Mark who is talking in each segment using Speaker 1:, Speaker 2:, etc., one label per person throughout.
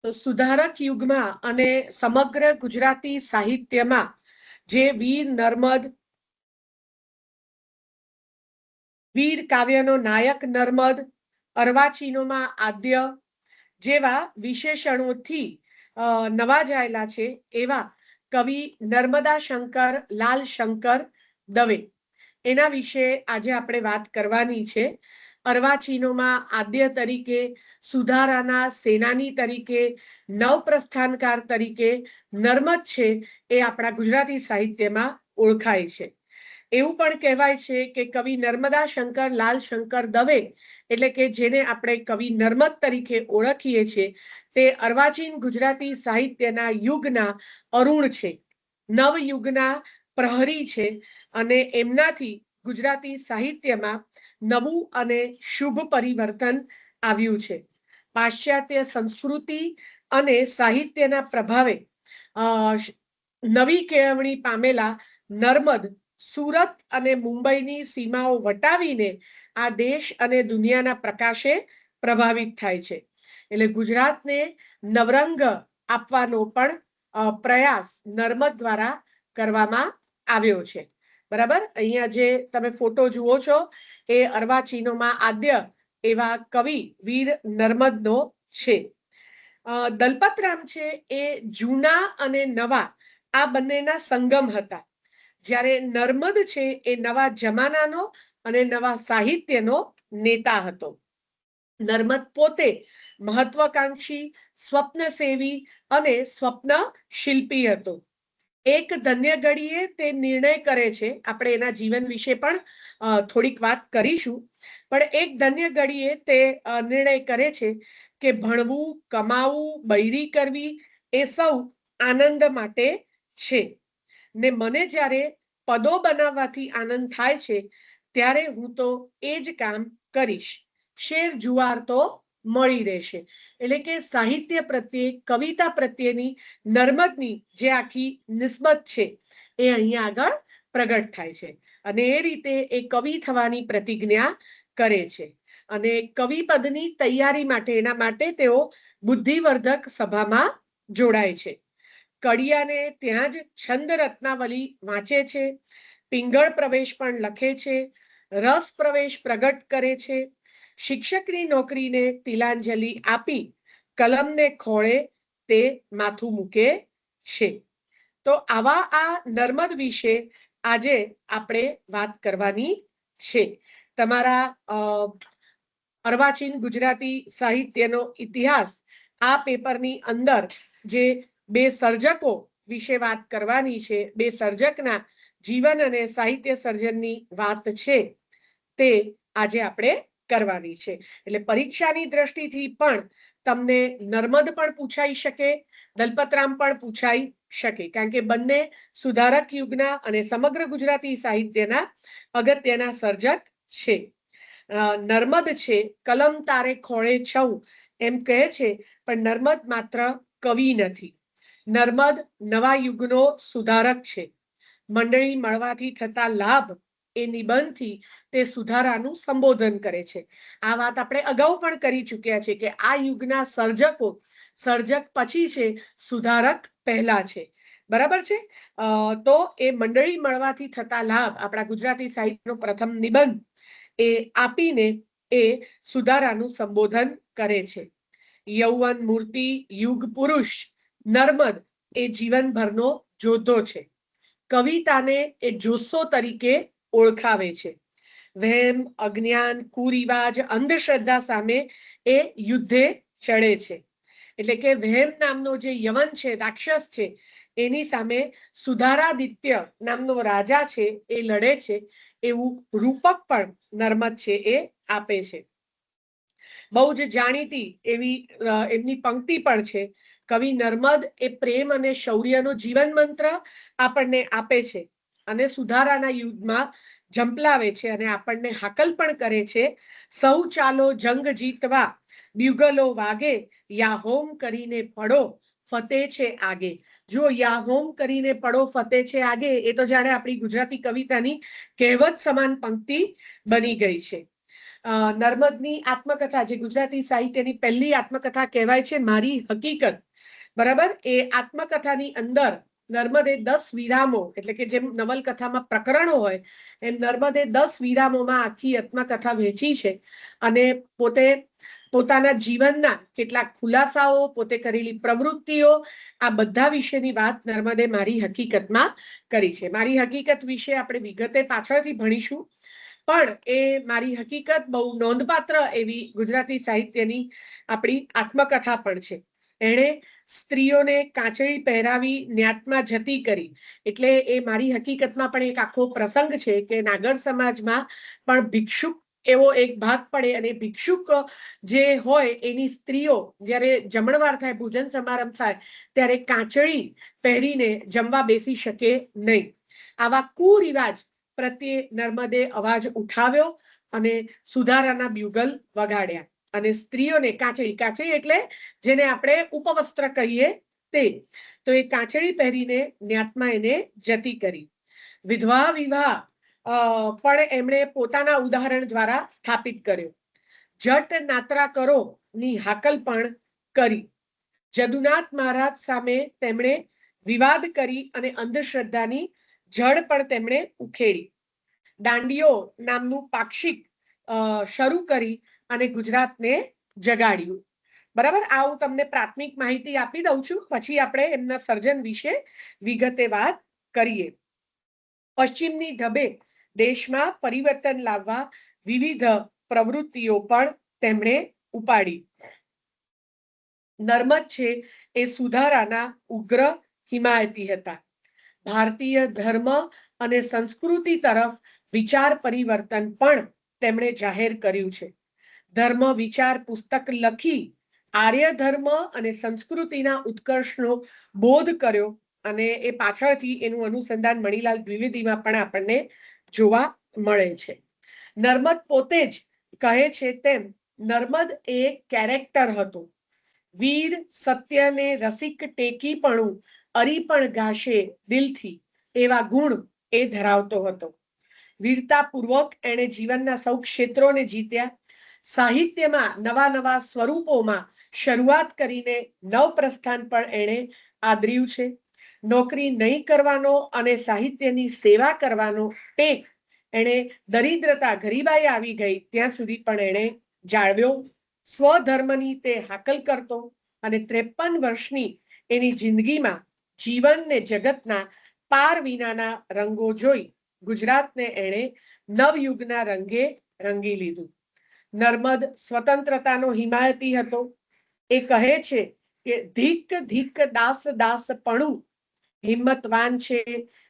Speaker 1: તો સુધારક યુગમાં અને સમગ્ર ગુજરાતી સાહિત્યમાં જે વીર નર્મદ, વીર કાવ્યનો નાયક નર્મદ, અર્વાચીનોમાં આદ્ય જેવા વિશેષણોથી નવાજાયેલા છે એવા કવિ નર્મદા શંકર લાલ શંકર દવે એના વિશે આજે આપણે વાત કરવાની છે. અર્વાચીનોમાં આદ્ય તરીકે, સુધારાના સેનાની તરીકે, નવપ્રસ્થાનકાર તરીકે નર્મદ છે એ આપણા ગુજરાતી સાહિત્યમાં ઓળખાય છે. એવું પણ કહેવાય છે કે કવિ નર્મદા શંકર લાલ શંકર દવે એટલે કે જેને આપણે કવિ નર્મદ તરીકે ઓળખીએ છીએ તે અર્વાચીન ગુજરાતી સાહિત્યના યુગના અરુણ છે, નવયુગના પ્રહરી છે અને એમનાથી ગુજરાતી સાહિત્યમાં નવું અને શુભ પરિવર્તન આવ્યું છે. પાશ્ચાત્ય સંસ્કૃતિ અને સાહિત્યના પ્રભાવે નવી કેળવણી પામેલા નર્મદ સુરત અને મુંબઈની સીમાઓ વટાવીને આ દેશ અને દુનિયાના પ્રકાશે પ્રભાવિત થાય છે. એટલે ગુજરાતને નવરંગ આપવાનો પણ પ્રયાસ નર્મદ દ્વારા કરવામાં આવ્યો છે. બરાબર, અહીંયા જે તમે ફોટો જુઓ છો એ અર્વાચીનોમાં આદ્ય એવા કવિ વીર નર્મદનો છે. દલપતરામ છે એ જૂના અને નવા આ બંનેના સંગમ હતા, જ્યારે નર્મદ છે એ નવા જમાનાનો અને નવા સાહિત્યનો નેતા હતો. નર્મદ પોતે મહત્વાકાંક્ષી, સ્વપ્નસેવી અને સ્વપ્ન શિલ્પી હતો. એક ધન્ય ઘડીએ તે નિર્ણય કરે છે, આપણે એના જીવન વિશે પણ થોડીક વાત કરીશું, પણ એક ધન્ય ઘડીએ તે નિર્ણય કરે છે કે ભણવું, કમાવું, બૈરી કરવી એ સૌ આનંદ માટે છે ને મને જ્યારે પદો બનાવવાથી આનંદ થાય છે ત્યારે હું તો એ જ કામ કરીશ. શેર જુવાર તો મળી રહેશે. એટલે કે સાહિત્ય પ્રત્યે, કવિતા પ્રત્યેની નર્મદની જે આખી નિસ્બત છે એ અહીંયા આગળ પ્રગટ થાય છે અને એ રીતે એ કવિ થવાની પ્રતિજ્ઞા કરે છે. અને કવિ પદની તૈયારી માટે, એના માટે તેઓ બુદ્ધિવર્ધક સભામાં જોડાય છે. કડિયાને ત્યાં જ છંદ રત્નાવલી વાંચે છે, પિંગળ પ્રવેશ પણ લખે છે, રસ પ્રવેશ પ્રગટ કરે છે, શિક્ષકની નોકરીને તિલાંજલિ આપી કલમને ખોળે તે માથું મૂકે છે. તો આવા આ નર્મદ વિશે આજે આપણે વાત કરવાની છે. તમારા અર્વાચીન ગુજરાતી સાહિત્યનો ઇતિહાસ આ પેપરની અંદર જે બે સર્જકો વિશે વાત કરવાની છે, બે સર્જકના જીવન અને સાહિત્ય સર્જનની વાત છે તે આજે આપણે કરવાની છે. એટલે પરીક્ષાની દ્રષ્ટિથી પણ તમને નર્મદ પણ પૂછાઈ શકે, દલપતરામ પણ પૂછાઈ શકે, કારણ કે બંને સુધારક યુગના અને સમગ્ર ગુજરાતી સાહિત્યના અગત્યના સર્જક છે. નર્મદ છે કલમ તારે ખોળે છઉ એમ કહે છે, પણ નર્મદ માત્ર કવિ નથી. નર્મદ નવા યુગનો સુધારક છે. મંડળી મળવાથી થતા લાભ એ નિબંધથી તે સુધારાનું સંબોધન કરે છે. આ વાત આપણે અગાઉ પણ કરી ચૂક્યા છે કે આ યુગના સર્જકો, સર્જક પછી છે, સુધારક પહેલા છે. બરાબર છે. તો એ મંડળી મળવાથી થતા લાભ આપણા ગુજરાતી સાહિત્યનો પ્રથમ નિબંધ એ આપીને એ સુધારાનું સંબોધન કરે છે. યૌવન મૂર્તિ, યુગ પુરુષ નર્મદ એ જીવનભરનો જોધો છે. કવિતાને એ જોસ્સો તરીકે ઓળખાવે છે. વહેમ, અજ્ઞાન, કુરિવાજ, અંધશ્રદ્ધા સામે એ યુદ્ધે ચડે છે. એટલે કે વહેમ નામનો જે યવન છે, રાક્ષસ છે, એની સામે સુધારાદિત્ય નામનો રાજા છે એ લડે છે. એવું રૂપક પણ નર્મદ છે એ આપે છે. બહુ જ જાણીતી એવી એમની પંક્તિ પણ છે. કવિ નર્મદ એ પ્રેમ અને શૌર્યનો જીવન મંત્ર આપણને આપે છે અને સુધારાના યુદ્ધમાં ઝંપલાવે છે અને આપણને હાકલ પણ કરે છે. સૌ ચાલો જંગ જીતવા, બ્યુગલો વાગે, યા હોમ કરીને પડો ફતે છે આગે. જો યા હોમ કરીને પડો ફતે છે આગે એ તો જાણે આપણી ગુજરાતી કવિતાની કહેવત સમાન પંક્તિ બની ગઈ છે. નર્મદની આત્મકથા, જે ગુજરાતી સાહિત્યની પહેલી આત્મકથા કહેવાય છે, મારી હકીકત, બરાબર, એ આત્મકથાની અંદર નર્મદે 10 વિરામો, એટલે કે જેમ નવલકથામાં પ્રકરણો હોય એમ નર્મદે 10 વિરામોમાં આખી આત્મકથા વહેંચી છે. અને પોતે પોતાના જીવનના કેટલાક ખુલાસાઓ, પોતે કરેલી પ્રવૃત્તિઓ, આ બધા વિશેની વાત નર્મદે મારી હકીકતમાં કરી છે. મારી હકીકત વિશે આપણે વિગતે પાછળથી ભણીશું, પણ એ મારી હકીકત બહુ નોંધપાત્ર એવી ગુજરાતી સાહિત્યની આપણી આત્મકથા પણ છે. એણે સ્ત્રીઓને કાંચળી પહેરાવી ન્યાતમાં જતી કરી, એટલે એ મારી હકીકતમાં પણ એક આખો પ્રસંગ છે કે નાગર સમાજમાં પણ ભિક્ષુક એવો એક ભાગ પડે, અને ભિક્ષુક જે હોય એની સ્ત્રીઓ જ્યારે જમણવાર થાય, ભોજન સમારંભ થાય, ત્યારે કાંચળી પહેરીને જમવા બેસી શકે નહીં. આવા કુરિવાજ પ્રત્યે નર્મદે અવાજ ઉઠાવ્યો અને સુધારાના બ્યુગલ વગાડ્યા. અને સ્ત્રીઓને કાંચળી એટલે જેને આપણે ઉપવસ્ત્ર કહીએ તે, તો એ કાંચળી પહેરીને ન્યાતમાં એને જતી કરી. વિધવા વિવાહ પણ એમણે પોતાના ઉદાહરણ દ્વારા સ્થાપિત કર્યો. જટ નાતરા કરો ની હાકલ પણ કરી. જદુનાથ મહારાજ સામે તેમણે વિવાદ કરી અને અંધશ્રદ્ધાની જડ પણ તેમણે ઉખેડી. દાંડીઓ નામનું પાક્ષિક શરૂ કરી અને ગુજરાતને જગાડ્યું. બરાબર, આ હું તમને પ્રાથમિક માહિતી આપી દઉં છું, પછી આપણે એમના સર્જન વિશે વિગતે વાત કરીએ. પશ્ચિમની ઢબે દેશમાં પરિવર્તન લાવવા વિવિધ પ્રવૃત્તિઓ પણ તેમણે ઉપાડી. નર્મદ છે એ સુધારાના ઉગ્ર હિમાયતી હતા. ભારતીય ધર્મ અને સંસ્કૃતિ તરફ વિચાર પરિવર્તન પણ તેમણે જાહેર કર્યું છે. ધર્મ વિચાર પુસ્તક લખી આર્ય ધર્મ અને સંસ્કૃતિના ઉત્કર્ષનો બોધ કર્યો, અને એ પાછળથી એનું અનુસંધાન મણિલાલ દ્વિવેદીમાં પણ આપણને જોવા મળે છે. નર્મદ પોતે જ કહે છે તેમ નર્મદ એ કેરેક્ટર હતું. વીર સત્યને રસિક ટેકીપણું અરીપણ ઘાશે દિલથી, એવા ગુણ એ ધરાવતો હતો. વીરતાપૂર્વક એણે જીવનના સૌ ક્ષેત્રોને જીત્યા. સાહિત્યમાં નવા નવા સ્વરૂપોમાં શરૂઆત કરીને નવપ્રસ્થાન પણ એણે આદર્યું છે. નોકરી નહીં કરવાનો અને સાહિત્યની સેવા કરવાનો ટેક એણે દરિદ્રતા, ગરીબાઈ આવી ગઈ ત્યાં સુધી પણ એણે જાળવ્યો. સ્વધર્મની તે હાકલ કરતો, અને 53 વર્ષની એની જિંદગીમાં જીવનને જગતના પાર વિનાના રંગો જોઈ ગુજરાતને એણે નવયુગના રંગે રંગી લીધું. નર્મદ સ્વતંત્રતાનો હિમાયતી હતો. એ કહે છે કે ધીક ધીક દાસ દાસપણું, હિંમતવાન છે,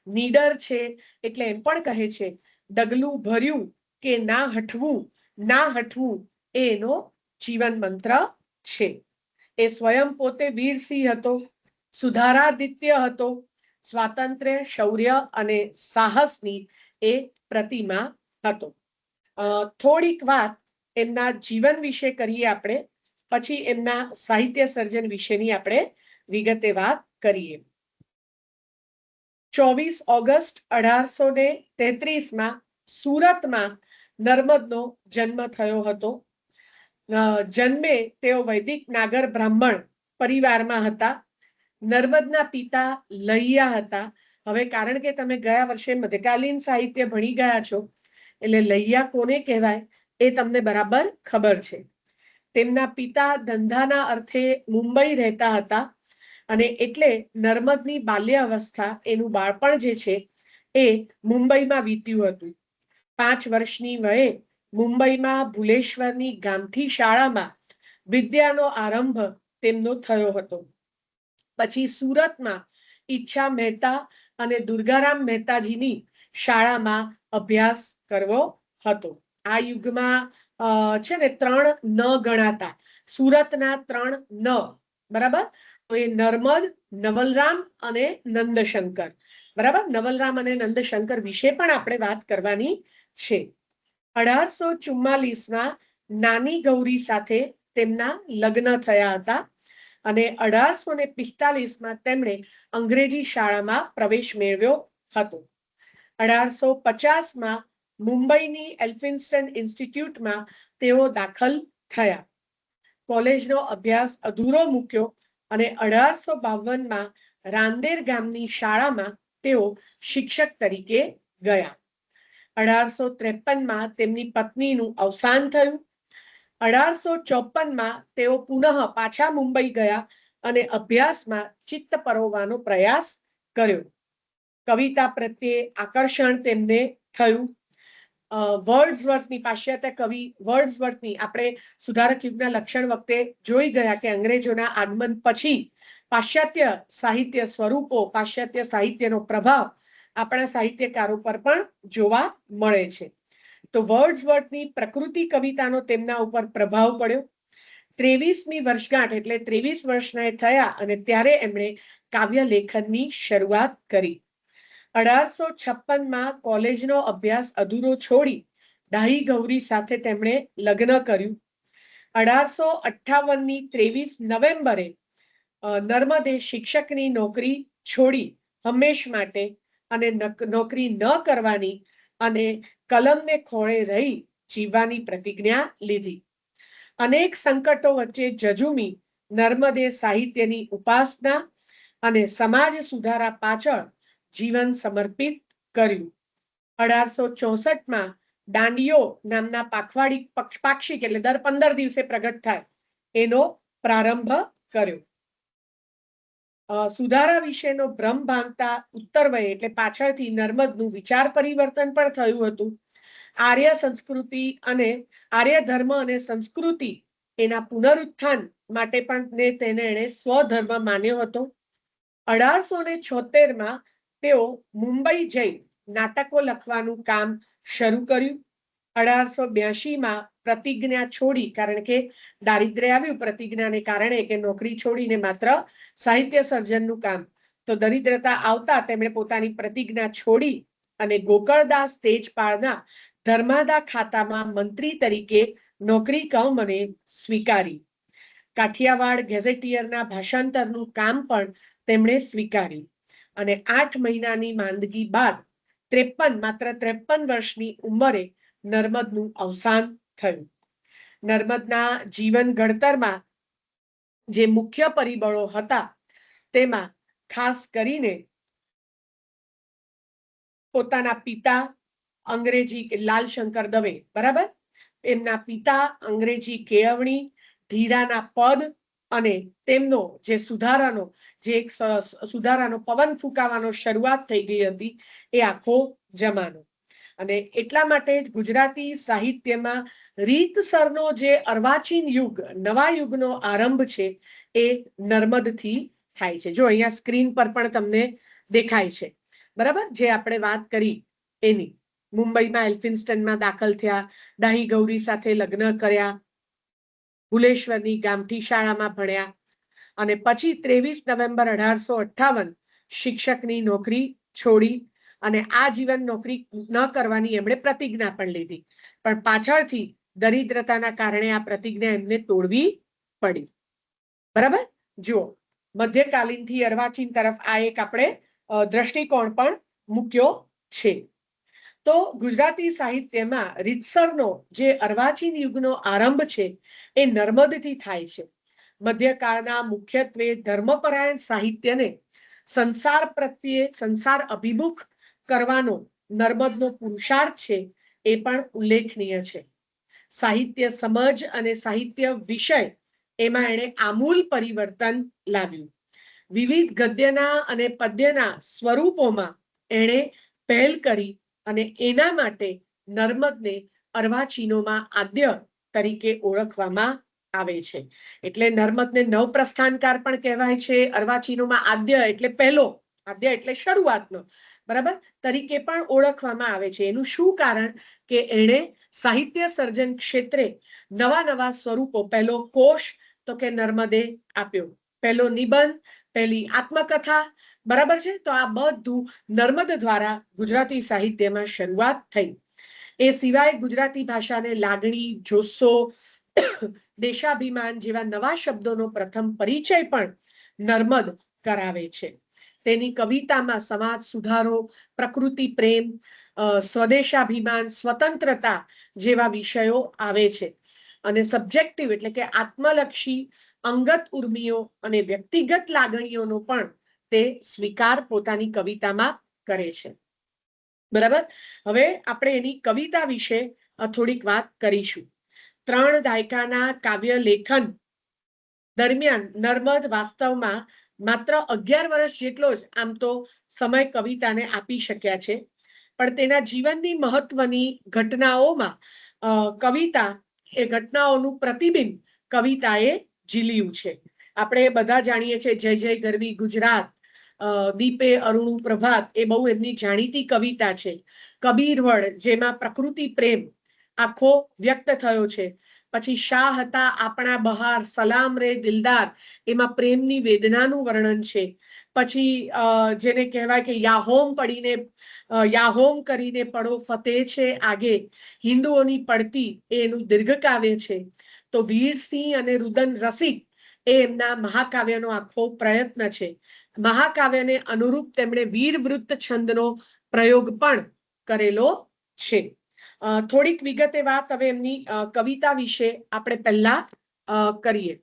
Speaker 1: નીડર છે, એટલે એમ પણ કહે છે ડગલું ભર્યું કે ના હટવું એ એનો જીવન મંત્ર છે. એ સ્વયં પોતે વીરસિંહ હતો, સુધારાદિત્ય હતો, સ્વાતંત્ર્ય, શૌર્ય અને સાહસની એ પ્રતિમા હતો. થોડીક વાત એમના જીવન વિશે કરીએ આપણે, પછી એમના સાહિત્ય સર્જન વિશેની આપણે વિગતે વાત કરીએ. 24 ઓગસ્ટ 1833 સુરતમાં નર્મદનો જન્મ થયો હતો. જન્મે તેઓ વૈદિક નાગર બ્રાહ્મણ પરિવારમાં હતા. નર્મદના પિતા લહિયા હતા. હવે કારણ કે તમે ગયા વર્ષે મધ્યકાલીન સાહિત્ય ભણી ગયા છો, એટલે લહિયા કોને કહેવાય એ તમને બરાબર ખબર છે. તેમના પિતા ધંધાના અર્થે મુંબઈ રહેતા હતા, અને એટલે નર્મદની બાલ્ય અવસ્થા, એનું બાળપણ જે છે એ મુંબઈમાં વીત્યું હતું. 5 વર્ષની વયે મુંબઈમાં ભુલેશ્વરની ગામઠી શાળામાં વિદ્યાનો આરંભ તેમનો થયો હતો. પછી સુરતમાં ઈચ્છા મહેતા અને દુર્ગારામ મહેતાજીની શાળામાં અભ્યાસ કરવો હતો. આ યુગમાં છે ને 3 ન ગણાતા, સુરતના 3 ન, બરાબર. તો એ નર્મદ, નવલરામ અને નંદશંકર, બરાબર. નવલરામ અને નંદશંકર વિશે પણ આપણે વાત કરવાની છે. 1844 નાની ગૌરી સાથે તેમના લગ્ન થયા હતા, અને 1845 તેમણે અંગ્રેજી શાળામાં પ્રવેશ મેળવ્યો હતો. 1850 મુંબઈની એલ્ફિન્સ્ટન ઇન્સ્ટિટ્યૂટમાં તેઓ દાખલ થયા. કોલેજનો અભ્યાસ અધૂરો મૂક્યો અને 1852માં રાંદેર ગામની શાળામાં તેઓ શિક્ષક તરીકે ગયા. 1853માં તેમની પત્નીનું અવસાન થયું. 1854માં તેઓ પુનઃ પાછા મુંબઈ ગયા અને અભ્યાસમાં ચિત્ત પરોવવાનો પ્રયાસ કર્યો. કવિતા પ્રત્યે આકર્ષણ તેમને થયું. વર્ડ્સવર્થની પાશ્ચાત્ય કવિ વર્ડ્સવર્થની આપણે સુધારક યુગના લક્ષણ વખતે જોઈ ગયા કે અંગ્રેજોના આગમન પછી પાશ્ચાત્ય સાહિત્ય સ્વરૂપો, પાશ્ચાત્ય સાહિત્યનો પ્રભાવ આપણા સાહિત્યકારો પર પણ જોવા મળે છે. તો વર્ડ્સવર્થની પ્રકૃતિ કવિતાનો તેમના ઉપર પ્રભાવ પડ્યો. 23મી વર્ષગાંઠ એટલે 23 વર્ષના થયા અને ત્યારે એમણે કાવ્ય લેખનની શરૂઆત કરી. 1856માં કોલેજનો અભ્યાસ અધૂરો છોડી ડાહી ગૌરી સાથે તેમણે લગ્ન કર્યું. 1858ની 23 નવેમ્બરે નર્મદે શિક્ષકની નોકરી છોડી હંમેશ માટે અને નોકરી ન કરવાની અને કલમને ખોળે રહી જીવવાની પ્રતિજ્ઞા લીધી. અનેક સંકટો વચ્ચે જજુમી નર્મદે સાહિત્યની ઉપાસના અને સમાજ સુધારા પાછળ જીવન સમર્પિત કર્યું. 1864માં દાંડિયો નામના પાક્ષિક એટલે દર 15 દિવસે પ્રગટ થાય એનો પ્રારંભ કર્યો. સુધારા વિશેનો ભ્રમ ભાંગતા ઉત્તર વયે એટલે પાછળથી નર્મદનું વિચાર પરિવર્તન પણ થયું હતું. આર્ય સંસ્કૃતિ અને આર્ય ધર્મ અને સંસ્કૃતિ એના પુનરુત્થાન માટે પણ તેને એણે સ્વધર્મ માન્યો હતો. 1876માં તેઓ મુંબઈ જઈ નાટકો લખવાનું કામ શરૂ કર્યું. 1882માં પ્રતિજ્ઞા છોડી, કારણ કે દારિદ્ર્ય આવ્યું પ્રતિજ્ઞાને કારણે કે નોકરી છોડીને માત્ર સાહિત્ય સર્જનનું કામ, તો દરિદ્રતા આવતા તેમણે પોતાની પ્રતિજ્ઞા છોડી અને ગોકળદાસ તેજપાળના ધર્માદા ખાતામાં મંત્રી તરીકે નોકરી મને સ્વીકારી. કાઠિયાવાડ ગેઝેટિયરના ભાષાંતરનું કામ પણ તેમણે સ્વીકાર્યું અને 8 મહિનાની માંદગી બાદ માત્ર 53 વર્ષની ઉંમરે નર્મદનું અવસાન થયું. નર્મદના જીવન ઘડતરમાં જે મુખ્ય પરિબળો હતા તેમાં ખાસ કરીને પોતાના પિતા અંગ્રેજી લાલશંકર દવે, બરાબર, એમના પિતા અંગ્રેજી કેળવણી, ધીરાના પદ અને તેમનો જે સુધારાનો પવન ફૂંકાવાનો શરૂઆત થઈ ગઈ હતી એ આખો જમાનો. અને એટલા માટે જ ગુજરાતી સાહિત્યમાં રીતસરનો જે અર્વાચીન યુગ, નવા યુગનો આરંભ છે એ નર્મદથી થાય છે. જો અહીંયા સ્ક્રીન પર પણ તમને દેખાય છે, બરાબર, જે આપણે વાત કરી એની. મુંબઈમાં એલ્ફિન્સ્ટનમાં દાખલ થયા, ડાહી ગૌરી સાથે લગ્ન કર્યા, ભુલેશ્વરની ગામઠી શાળામાં ભણ્યા અને પછી 23 નવેમ્બર 1858 શિક્ષકની નોકરી છોડી અને આજીવન નોકરી ન કરવાની એમણે પ્રતિજ્ઞા પણ લીધી. પણ પાછળથી દરિદ્રતાના કારણે આ પ્રતિજ્ઞા એમને તોડવી પડી. બરાબર, જુઓ, મધ્યકાલીનથી અર્વાચીન તરફ આ એક આપણે દ્રષ્ટિકોણ પણ મૂક્યો છે. તો ગુજરાતી સાહિત્યમાં રીતસરનો જે અર્વાચીન યુગનો આરંભ છે એ નર્મદથી થાય છે. મધ્યકાળના મુખ્યત્વે ધર્મપરાયણ સાહિત્યને સંસાર પ્રત્યે, સંસાર અભિમુખ કરવાનો નર્મદનો પુરુષાર્થ છે એ પણ ઉલ્લેખનીય છે. સાહિત્ય સમજ અને સાહિત્ય વિષય એમાં એણે આમૂલ પરિવર્તન લાવ્યું. વિવિધ ગદ્યના અને પદ્યના સ્વરૂપોમાં એણે પહેલ કરી અને એના માટે નર્મદને અર્વાચીનોમાં આદ્ય તરીકે ઓળખવામાં આવે છે. એટલે નર્મદને નવપ્રસ્થાનકાર પણ કહેવાય છે. અર્વાચીનોમાં આદ્ય એટલે પહેલો, આદ્ય એટલે શરૂઆતનો, બરાબર, તરીકે પણ ઓળખવામાં આવે છે. એનું શું કારણ કે એણે સાહિત્ય સર્જન ક્ષેત્રે નવા સ્વરૂપો, પહેલો કોશ તો કે નર્મદે આપ્યો, પહેલો નિબંધ, પહેલી આત્મકથા, બરાબર છે. તો આ બધું નર્મદ દ્વારા ગુજરાતી સાહિત્યમાં શરૂઆત થઈ. એ સિવાય ગુજરાતી ભાષાને લાગણી, જોસ્સો, દેશાભિમાન જેવા નવા શબ્દોનો પ્રથમ પરિચય પણ નર્મદ કરાવે છે. તેની કવિતામાં સમાજ સુધારો, પ્રકૃતિ પ્રેમ, સ્વદેશાભિમાન, સ્વતંત્રતા જેવા વિષયો આવે છે. અને સબ્જેક્ટિવ એટલે કે આત્મલક્ષી અંગત ઉર્મિઓ અને વ્યક્તિગત લાગણીઓનો પણ તે સ્વીકાર પોતાની કવિતામાં કરે છે. બરાબર. હવે આપણે એની કવિતા વિશે થોડીક વાત કરીશું. 3 દાયકાના કાવ્ય લેખન દરમિયાન નર્મદ વાસ્તવમાં માત્ર 11 વર્ષ જેટલો જ આમ તો સમય કવિતાને આપી શક્યા છે, પણ તેના જીવનની મહત્વની ઘટનાઓમાં કવિતા એ ઘટનાઓનું પ્રતિબિંબ કવિતાએ ઝીલ્યું છે. આપણે બધા જાણીએ છીએ જય જય ગરવી ગુજરાત, દીપે અરુણું પ્રભાત એ બહુ એમની જાણીતી કવિતા છે. કબીરવડ જેમાં પ્રકૃતિ પ્રેમ આખો વ્યક્ત થયો છે. પછી શાહ હતા આપણા બહાર, સલામ રે દિલદાર એમાં પ્રેમની વેદનાનું વર્ણન છે. પછી જેને કહેવાય કે યાહોમ પડીને યાહોમ કરીને પડો ફતેહ છે આગે, હિન્દુઓની પડતી એનું દીર્ઘ કાવ્ય છે. તો વીરસિંહ અને રુદન રસિક એ એમના મહાકાવ્યનો આખો પ્રયત્ન છે. મહાકાવ્યને અનુરૂપ તેમણે વીરવૃત્ત છંદનો પ્રયોગ પણ કરેલો છે. થોડીક વિગતે વાત હવે એમની કવિતા વિશે આપણે પહેલા કરીએ.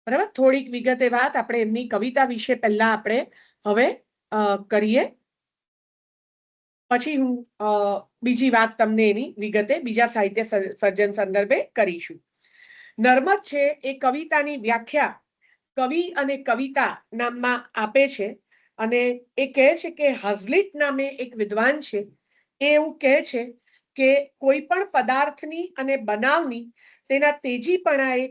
Speaker 1: બરાબર, થોડીક વિગતે વાત આપણે એમની કવિતા વિશે પહેલા આપણે હવે કરીએ. પછી હું બીજી વાત તમને એની વિગતે બીજા સાહિત્ય સર્જન સંદર્ભે કરીશું. નર્મદ છે એ કવિતાની વ્યાખ્યા કવિ અને કવિતા નામમાં આપે છે. અને એ કહે છે કે હાઝલિટ નામે એક વિદ્વાન છે, એ એવું કહે છે કે કોઈ પણ પદાર્થની અને બનાવની તેના તેજીપણાએ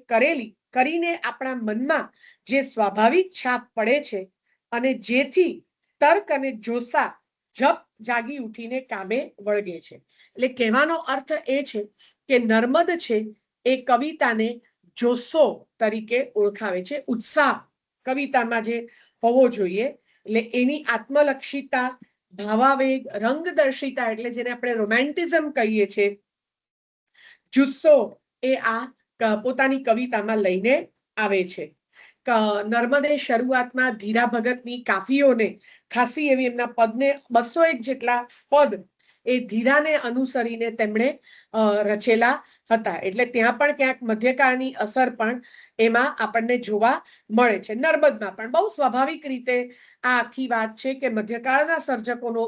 Speaker 1: કરીને આપણા મનમાં જે સ્વાભાવિક છાપ પડે છે અને જેથી તર્ક અને જોશા જપ જાગી ઉઠીને કામે વળગે છે. એટલે કહેવાનો અર્થ એ છે કે નર્મદ છે એ કવિતાને જોશો તરીકે ઓળખાવે છે. ઉત્સાહ કવિતામાં જે હોવો જોઈએ, એટલે એની આત્મલક્ષિતા, ભાવાવેગ, રંગદર્શિતા એટલે જેને આપણે રોમેન્ટિઝમ કહીએ છીએ, જુસ્સો એ આ પોતાની કવિતામાં લઈને આવે છે. નર્મદે શરૂઆતમાં ધીરા ભગતની કાફીઓને ખાસી એવી એમના પદને 201 જેટલા પદ એ ધીરાને અનુસરીને તેમણે રચેલા હતા. એટલે ત્યાં પણ ક્યાંક મધ્યકાળની અસર પણ એમાં આપણને જોવા મળે છે. નર્મદમાં પણ બહુ સ્વાભાવિક રીતે આ આખી વાત છે કે મધ્યકાળના સર્જકોનો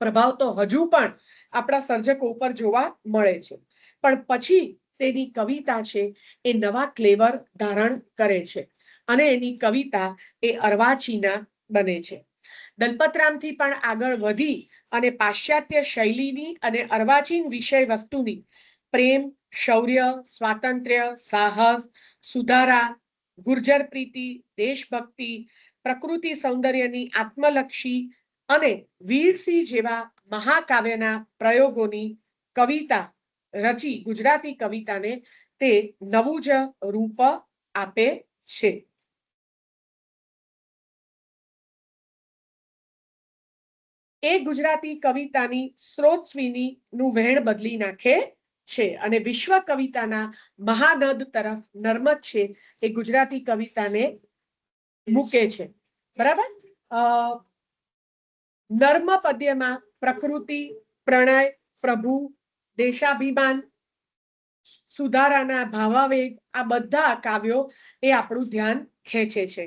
Speaker 1: પ્રભાવ તો હજુ પણ આપણા સર્જકો ઉપર જોવા મળે છે. પણ પછી તેની કવિતા છે એ નવા ક્લેવર ધારણ કરે છે અને એની કવિતા એ અર્વાચીના બને છે. દલપતરામથી પણ આગળ વધી અને પાશ્ચાત્ય શૈલીની અને અર્વાચીન વિષય વસ્તુની પ્રેમ, શૌર્ય, સ્વાતંત્ર્ય, સાહસ, સુધારા, ગુર્જર પ્રીતિ, દેશભક્તિ, પ્રકૃતિ સૌંદર્યની આત્મલક્ષી અને વીરસિંહ જેવા મહાકાવ્યના પ્રયોગોની કવિતા રચી ગુજરાતી કવિતાને તે નવું જ રૂપ આપે છે. એ ગુજરાતી કવિતાની સ્ત્રોતસ્વીની નું વહેણ બદલી નાખે છે અને વિશ્વ કવિતાના મહાનદ તરફ નર્મદ છે એ ગુજરાતી કવિતાને મૂકે છે. બરાબર. નર્મ પદ્યમાં પ્રકૃતિ, પ્રણય, પ્રભુ, દેશાભિમાન, સુધારાના ભાવાવેગ આ બધા કાવ્યો એ આપણું ધ્યાન ખેંચે છે.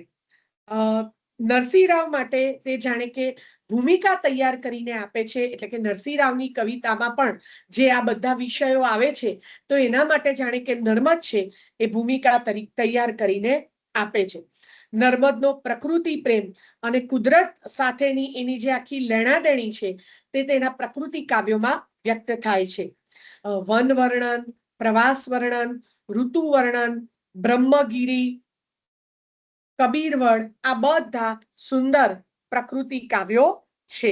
Speaker 1: નરસિંહરાવ માટે તે જાણે કે ભૂમિકા તૈયાર કરીને આપે છે. એટલે કે નરસિંહરાવની કવિતામાં પણ જે આ બધા વિષયો આવે છે તો એના માટે જાણે કે નર્મદ છે એ ભૂમિકા તૈયાર કરીને આપે છે. નર્મદનો પ્રકૃતિ પ્રેમ અને કુદરત સાથેની એની જે આખી લેણાદેણી છે તે તેના પ્રકૃતિ કાવ્યોમાં વ્યક્ત થાય છે. વન વર્ણન, પ્રવાસ વર્ણન, ઋતુ વર્ણન, બ્રહ્મગીરી, કબીરવડ આ બધા સુંદર પ્રકૃતિ કાવ્યો છે.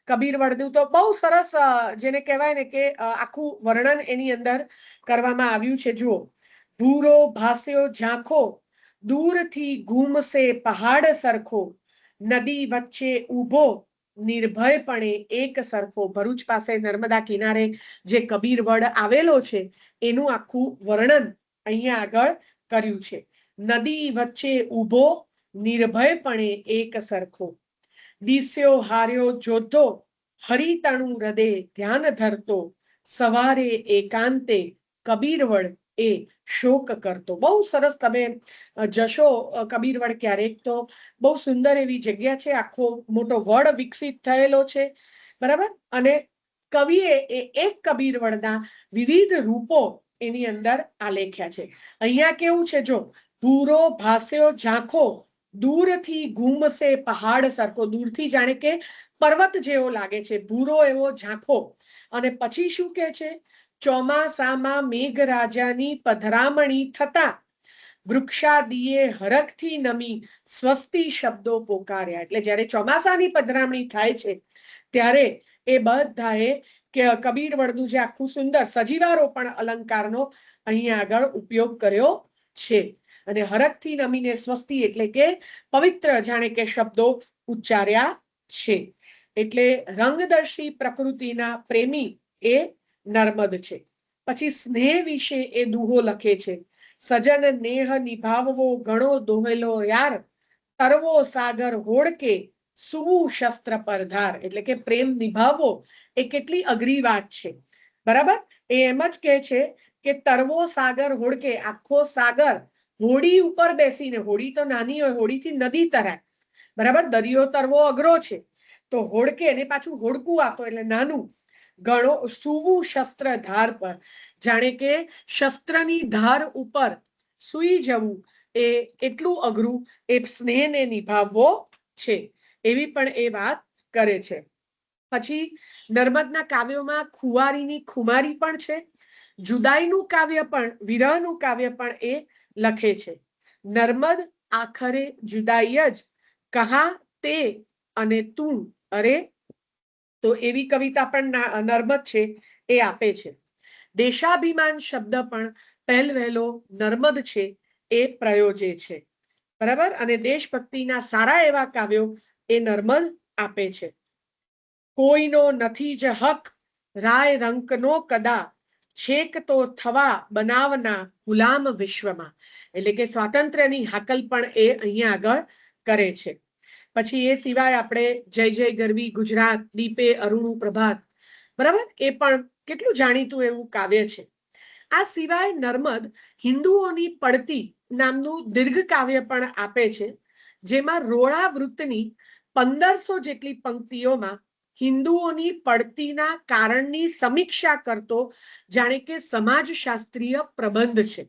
Speaker 1: કબીરવડનું તો બહુ સરસ જેને કહેવાય ને કે આખું વર્ણન એની અંદર કરવામાં આવ્યું છે. જુઓ, ભૂરો ભાસ્યો ઝાંખો, દૂરથી ઘૂમસે પહાડ સરખો, નદી વચ્ચે ઊભો નિર્ભયપણે એક સરખો. ભરૂચ પાસે નર્મદા કિનારે જે કબીરવડ આવેલો છે એનું આખું વર્ણન અહીંયા આગળ કર્યું છે. નદી વચ્ચે ઊભો નિર્ભયપણે એક સરખો, દિસ્યો હાર્યો જોધો, હરિતણું હૃદય ધ્યાન ધરતો, સવારે એકાંતે કબીરવડ એ શોક કરતો. બહુ સરસ તમે જશો કબીરવડ ક્યારેક તો બહુ સુંદર એવી જગ્યા છે, આખો મોટો વડ વિકસિત થયેલો છે, બરાબર. અને કવિએ એ એક કબીરવડના વિવિધ રૂપો એની અંદર આલેખ્યા છે. અહીંયા કેવું છે, જો ભૂરો ભાસ્યો ઝાંખો, દૂરથી ઘૂમશે પહાડ સરખો, દૂરથી જાણે કે પર્વત જેવો લાગે છે, ભૂરો એવો ઝાંખો. અને પછી શું કે છે, ચોમાસામાં મેઘરાજાની પધરામણી થતા વૃક્ષાદિએ હરખથી નમી સ્વસ્તિ શબ્દો પોકાર્યા. એટલે જ્યારે ચોમાસાની પધરામણી થાય છે ત્યારે એ બધાએ કે કબીરવડનું જે આખું સુંદર સજીવારોપણ અલંકારનો અહીંયા આગળ ઉપયોગ કર્યો છે. અને હરખથી નમીને સ્વસ્તિ એટલે કે પવિત્ર જાણે કે શબ્દો ઉચ્ચાર્યા છે. એટલે રંગદર્શી પ્રકૃતિના પ્રેમી એ નર્મદ છે. પછી સ્નેહ વિશે એ દુહો લખે છે. સજન નેહ નિભાવવો ઘણો દોહેલો યાર, તરવો સાગર હોડકે સુવું શસ્ત્ર પર ધાર. એટલે કે પ્રેમ નિભાવવો એ કેટલી અઘરી વાત છે, બરાબર. એ એમ જ કહે છે કે તરવો સાગર હોડકે, આખો સાગર હોડી ઉપર બેસીને, હોડી તો નાની હોય, હોડીથી નદી તરાય, બરાબર. દરિયો તરવો અઘરો છે, તો હોડકે એને પાછું હોડકું આપો એટલે નાનું, ગણો સુવું શસ્ત્ર ધાર પર, જાણે કે શસ્ત્રની ધાર ઉપર સુઈ જવું એ એટલું અઘરું એ સ્નેહને નિભાવવો છે, એવી પણ એ વાત કરે છે. પછી નર્મદના કાવ્યોમાં ખુવારીની ખુમારી પણ છે, જુદાઈનું કાવ્ય પણ, વિરહનું કાવ્ય પણ એ લખે છે. નર્મદ આખરે જુદાઈ જ કહા તે અને તું અરે, તો એવી કવિતા પણ નર્મદ છે એ આપે છે. દેશાભિમાન શબ્દ પણ પહેલવહેલો નર્મદ છે એ પ્રયોજે છે, બરાબર. અને દેશભક્તિના સારા એવા કાવ્યો એ નર્મદ આપે છે. કોઈનો નથી જ હક રાય રંકનો કદા, છેક તો થવા બનાવના ગુલામ વિશ્વમાં. એટલે કે સ્વાતંત્ર્યની હાકલ પણ એ અહીંયા આગળ કરે છે. પછી એ સિવાય આપણે જય જય ગરવી ગુજરાત, દીપે અરુણું પ્રભાત, બરાબર, એ પણ કેટલું જાણીતું એવું કાવ્ય છે. આ સિવાય નર્મદ હિન્દુઓની પડતી નામનું દીર્ઘ કાવ્ય પણ આપે છે, જેમાં રોળા વૃત્તની 1500 જેટલી પંક્તિઓમાં હિન્દુઓની પડતીના કારણની સમીક્ષા કરતો જાણે કે સમાજશાસ્ત્રીય પ્રબંધ છે.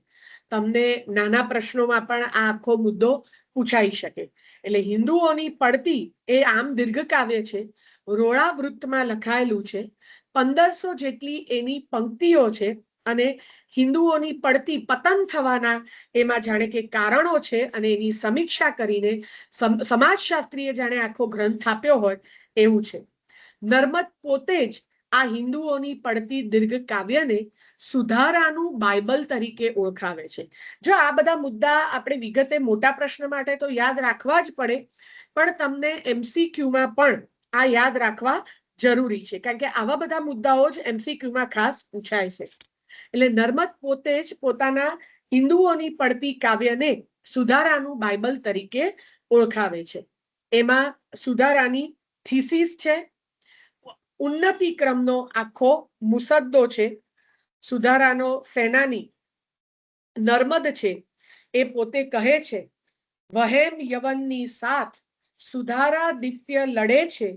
Speaker 1: તમને નાના પ્રશ્નોમાં પણ આ આખો મુદ્દો પૂછાઈ શકે. એટલે હિન્દુઓની પડતી એ આમ દીર્ઘ કાવ્ય છે, રોળા વૃત્તમાં લખાયેલું છે, 1500 જેટલી એની પંક્તિઓ છે, અને હિન્દુઓની પડતી પતન થવાના એમાં જાણે કે કારણો છે, અને એની સમીક્ષા કરીને સમાજશાસ્ત્રીએ જાણે આખો ગ્રંથ આપ્યો હોય એવું છે. નર્મદ પોતે જ આ હિન્દુઓની પડતી દીર્ઘ કાવ્યને સુધારાનું બાઇબલ તરીકે ઓળખાવે છે. જો આ બધા મુદ્દા આપણે વિગતે મોટા પ્રશ્ન માટે તો યાદ રાખવા જ પડે, પણ તમને MCQમાં પણ આ યાદ રાખવા જરૂરી છે, કારણ કે આવા બધા મુદ્દાઓ જ MCQમાં ખાસ પૂછાય છે. એટલે નર્મદ પોતે જ પોતાના હિન્દુઓની પડતી કાવ્યને સુધારાનું બાઇબલ તરીકે ઓળખાવે છે. એમાં સુધારાની થીસીસ છે, ઉન્નતિ ક્રમનો આખો મુસદ્દો છે. સુધારાનો સેનાની નર્મદ છે એ પોતે કહે છે, વહેમ યવનની સાથ સુધારાદિત્ય લડે છે,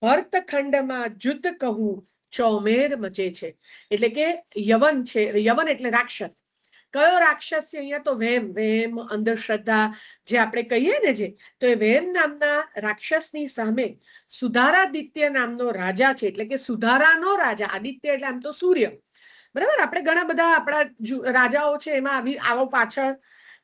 Speaker 1: ભરતખંડમાં જુદ્ધ કહું ચોમેર મચે છે. એટલે કે યવન છે, યવન એટલે રાક્ષસ. કયો રાક્ષસ છે અહીંયા? તો વહેમ, વહેમ, અંધશ્રદ્ધા જે આપણે કહીએ ને, જે તો એ વહેમ નામના રાક્ષસની સામે સુધારાદિત્ય નામનો રાજા છે, એટલે કે સુધારાનો રાજા. આદિત્ય એટલે આમ તો સૂર્ય, બરાબર. આપણે ઘણા બધા આપણા રાજાઓ છે એમાં આવો પાછળ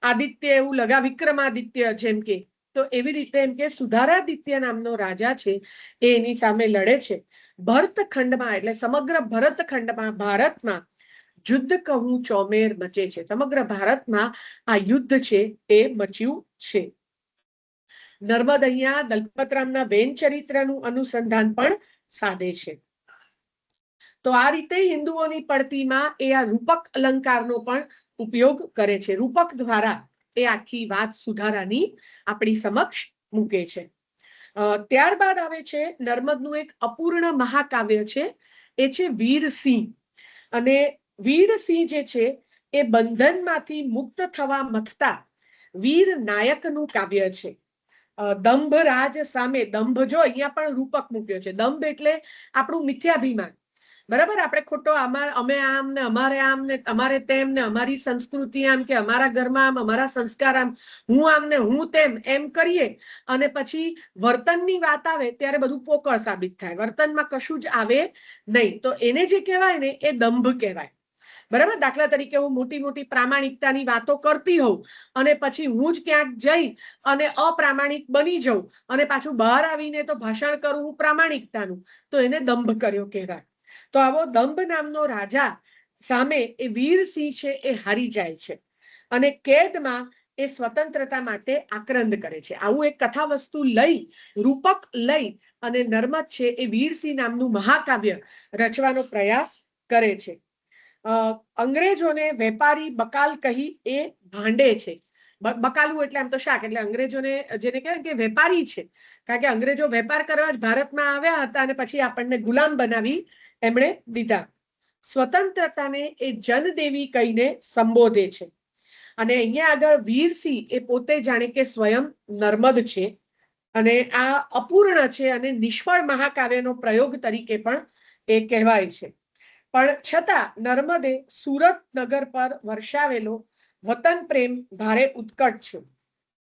Speaker 1: આદિત્ય એવું લગા, વિક્રમાદિત્ય જેમ કે, તો એવી રીતે એમ કે સુધારાદિત્ય નામનો રાજા છે એ એની સામે લડે છે. ભરતખંડમાં એટલે સમગ્ર ભરતખંડમાં, ભારતમાં યુદ્ધ કહું ચોમેર મચે છે. સમગ્ર ભારતમાં આ યુદ્ધ છે એ મચ્યું છે. નર્મદ અહીંયા દલપતરામના વેન ચરિત્રનું અનુસંધાન પણ સાધે છે. તો આ રીતે હિન્દુઓની પડતીમાં એ આ રૂપક અલંકારનો પણ ઉપયોગ કરે છે. રૂપક દ્વારા એ આખી વાત સુધારાની આપણી સમક્ષ મૂકે છે. ત્યારબાદ આવે છે નર્મદનું એક અપૂર્ણ મહાકાવ્ય છે, એ છે વીરસિંહ. અને વીરસિંહ જે છે એ બંધનમાંથી મુક્ત થવા મથતા વીર નાયકનું કાવ્ય છે. દંભ રાજ સામે, દંભ જો અહીંયા પણ રૂપક મૂક્યો છે. દંભ એટલે આપણું મિથ્યાભિમાન, બરાબર. આપણે ખોટો અમે આમ ને અમારે આમ ને અમારે તેમ ને અમારી સંસ્કૃતિ આમ કે અમારા ઘરમાં આમ અમારા સંસ્કાર આમ, હું આમ ને હું તેમ એમ કરીએ અને પછી વર્તનની વાત આવે ત્યારે બધું પોકળ સાબિત થાય, વર્તનમાં કશું જ આવે નહીં. તો એને જે કહેવાય ને એ દંભ કહેવાય, બરાબર. દાખલા તરીકે હું મોટી મોટી પ્રામાણિકતાની વાતો કરતી હોઉં અને પછી હું જ ક્યાંક જઈ અને અપ્રામાણિક બની જાઉં અને પાછું બહાર આવીને તો ભાષણ કરું હું પ્રામાણિકતાનું, તો એને દંભ કર્યો કહેવાય. તો આવો દંભ નામનો રાજા સામે એ વીરસિંહ છે એ હારી જાય છે અને કેદમાં એ સ્વતંત્રતા માટે આક્રંદ કરે છે. આવું એક કથા વસ્તુ લઈ, રૂપક લઈ અને નર્મદ છે એ વીરસિંહ નામનું મહાકાવ્ય રચવાનો પ્રયાસ કરે છે. અંગ્રેજોને વેપારી બકાલ કહી એ ભાંડે છે. બકાલું એટલે આમ તો શાક, એટલે અંગ્રેજોને જેને કહેવાય કે વેપારી છે, કારણ કે અંગ્રેજો વેપાર કરવા જ ભારતમાં આવ્યા હતા અને પછી આપણને ગુલામ બનાવી એમણે દીધા. સ્વતંત્રતાને એ જનદેવી કહીને સંબોધે છે. અને અહીંયા આગળ વીરસિંહ એ પોતે જાણે કે સ્વયં નર્મદ છે અને આ અપૂર્ણ છે અને નિષ્ફળ મહાકાવ્યનો પ્રયોગ તરીકે પણ એ કહેવાય છે. પણ છતાં નર્મદે સુરત નગર પર વર્ષાવેલો વતન પ્રેમ ભારે ઉત્કટ છે.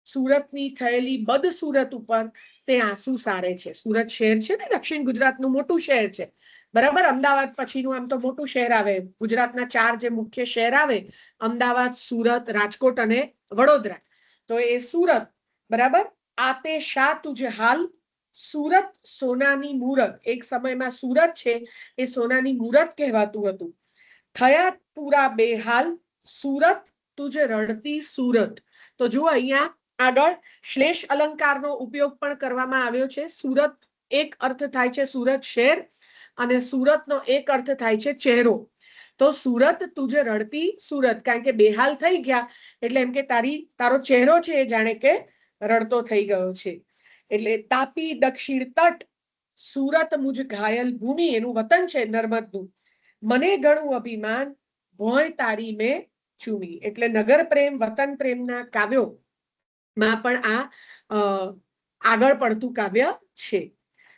Speaker 1: સુરતની થયેલી બદસુરત ઉપર તે આંસુ સારે છે. સુરત શહેર છે ને, દક્ષિણ ગુજરાતનું મોટું શહેર છે, બરાબર. અમદાવાદ પછીનું આમ તો મોટું શહેર આવે. ગુજરાતના 4 જે મુખ્ય શહેર આવે, અમદાવાદ, સુરત, રાજકોટ અને વડોદરા. તો એ સુરત, બરાબર. આ તે શા તુજ હાલ, સુરત સોનાની મૂરત. એક સમયમાં સુરત છે એ સોનાની મૂરત કહેવાતું હતું. થયા પૂરા બેહાલ, સુરત તુજ રડતી સુરત. તો જુઓ અહીંયા આગળ શ્લેષ અલંકારનો ઉપયોગ પણ કરવામાં આવ્યો છે. સુરત એક અર્થ થાય છે સુરત શહેર અને સુરતનો એક અર્થ થાય છે ચહેરો. તો સુરત તુજે રડતી સુરત, કારણ કે બેહાલ થઈ ગયા એટલે એમ કે તારો ચહેરો છે એ જાણે કે રડતો થઈ ગયો છે. એટલે તાપી દક્ષિણ તટ, સુરત મુજ ઘાયલ ભૂમિ, એનું વતન છે નર્મદનું. મને ઘણું અભિમાન, ભોંય તારી મેં ચૂમી. એટલે નગર પ્રેમ, વતન પ્રેમના કાવ્યો માં પણ આ આગળ પડતું કાવ્ય છે.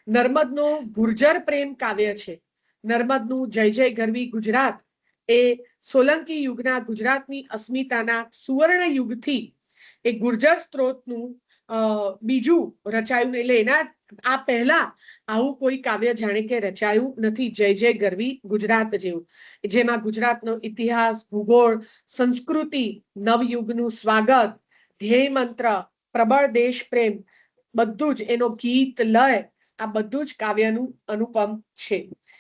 Speaker 1: નર્મદનો ગુર્જર પ્રેમ કાવ્ય છે. નર્મદનું જય જય ગરવી ગુજરાત એ સોલંકી યુગના ગુજરાતની અસ્મિતાના સુવર્ણ યુગથી એ ગુર્જર સ્ત્રોતનું બીજું રચાયું, એટલે એના આ પહેલા આવું કોઈ કાવ્ય જાણે કે રચાયું નથી જય જય ગરવી ગુજરાત જેવું, જેમાં ગુજરાતનો ઇતિહાસ, ભૂગોળ, સંસ્કૃતિ, નવયુગનું સ્વાગત, ધ્યેય મંત્ર, પ્રબળ દેશ પ્રેમ, બધું જ એનો ગીત, લય, આ બધું જ કાવ્યનું અનુપમ છે.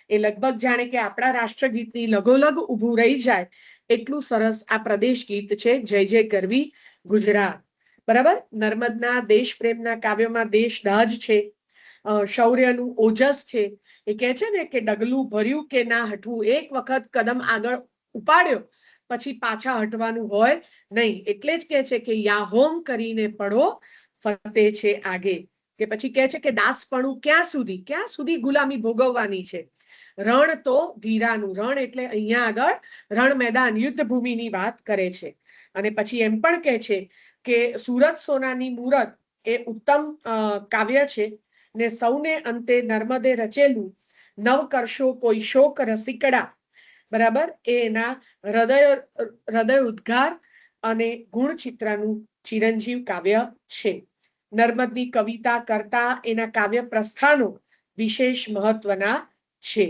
Speaker 1: એ લગભગ જાણે કે આપણા રાષ્ટ્રગીતની લગોલગ ઊભું રહી જાય એટલું સરસ આ પ્રદેશ ગીત છે જય જય ગરવી ગુજરાત, બરાબર. નર્મદના દેશ પ્રેમના કાવ્યોમાં દેશદાજ છે, શૌર્યનું ઓજસ છે. એ કહે છે ને કે ડગલું ભર્યું કે ના હટવું, એક વખત કદમ આગળ ઉપાડ્યો પછી પાછા હટવાનું હોય નહીં. એટલે જ કહે છે કે યાહોમ કરીને પડો ફતે છે આગે, કે પછી કહે છે કે દાસપણું ક્યાં સુધી ગુલામી ભોગવવાની છે. રણ તો ધીરાનું, રણ એટલે અહીંયા આગળ રણ મેદાન, યુદ્ધ ભૂમિની વાત કરે છે. અને પછી એમ પણ કહે છે કે સુરત સોનાની મૂરત એ ઉત્તમ કાવ્ય છે ને સૌને અંતે નર્મદે રચેલું નવ કરશો કોઈ શોક રસિકડા, બરાબર, એ એના હૃદય ઉદ્ગાર અને ગુણચિત્રનું ચિરંજીવ કાવ્ય છે. નર્મદની કવિતા કરતા એના કાવ્ય પ્રસ્થાનો વિશેષ મહત્વના છે.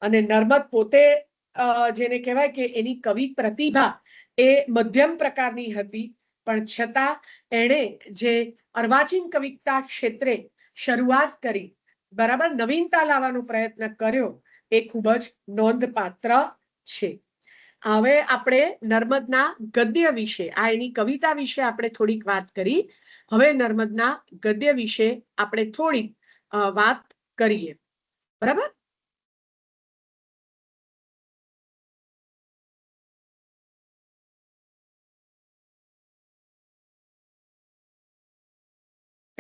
Speaker 1: અને નર્મદ પોતે જેને કહેવાય કે એની કવિ પ્રતિભા એ મધ્યમ પ્રકારની હતી, પણ છતાં એણે જે અર્વાચીન કવિતા ક્ષેત્રે શરૂઆત કરી, બરાબર, નવીનતા લાવવાનો પ્રયત્ન કર્યો, એ ખૂબ જ નોંધપાત્ર છે. હવે આપણે નર્મદના ગદ્ય વિશે, આ એની કવિતા વિશે આપણે થોડીક વાત કરી. હવે નર્મદના ગદ્ય વિશે આપણે થોડીક વાત કરીએ, બરાબર.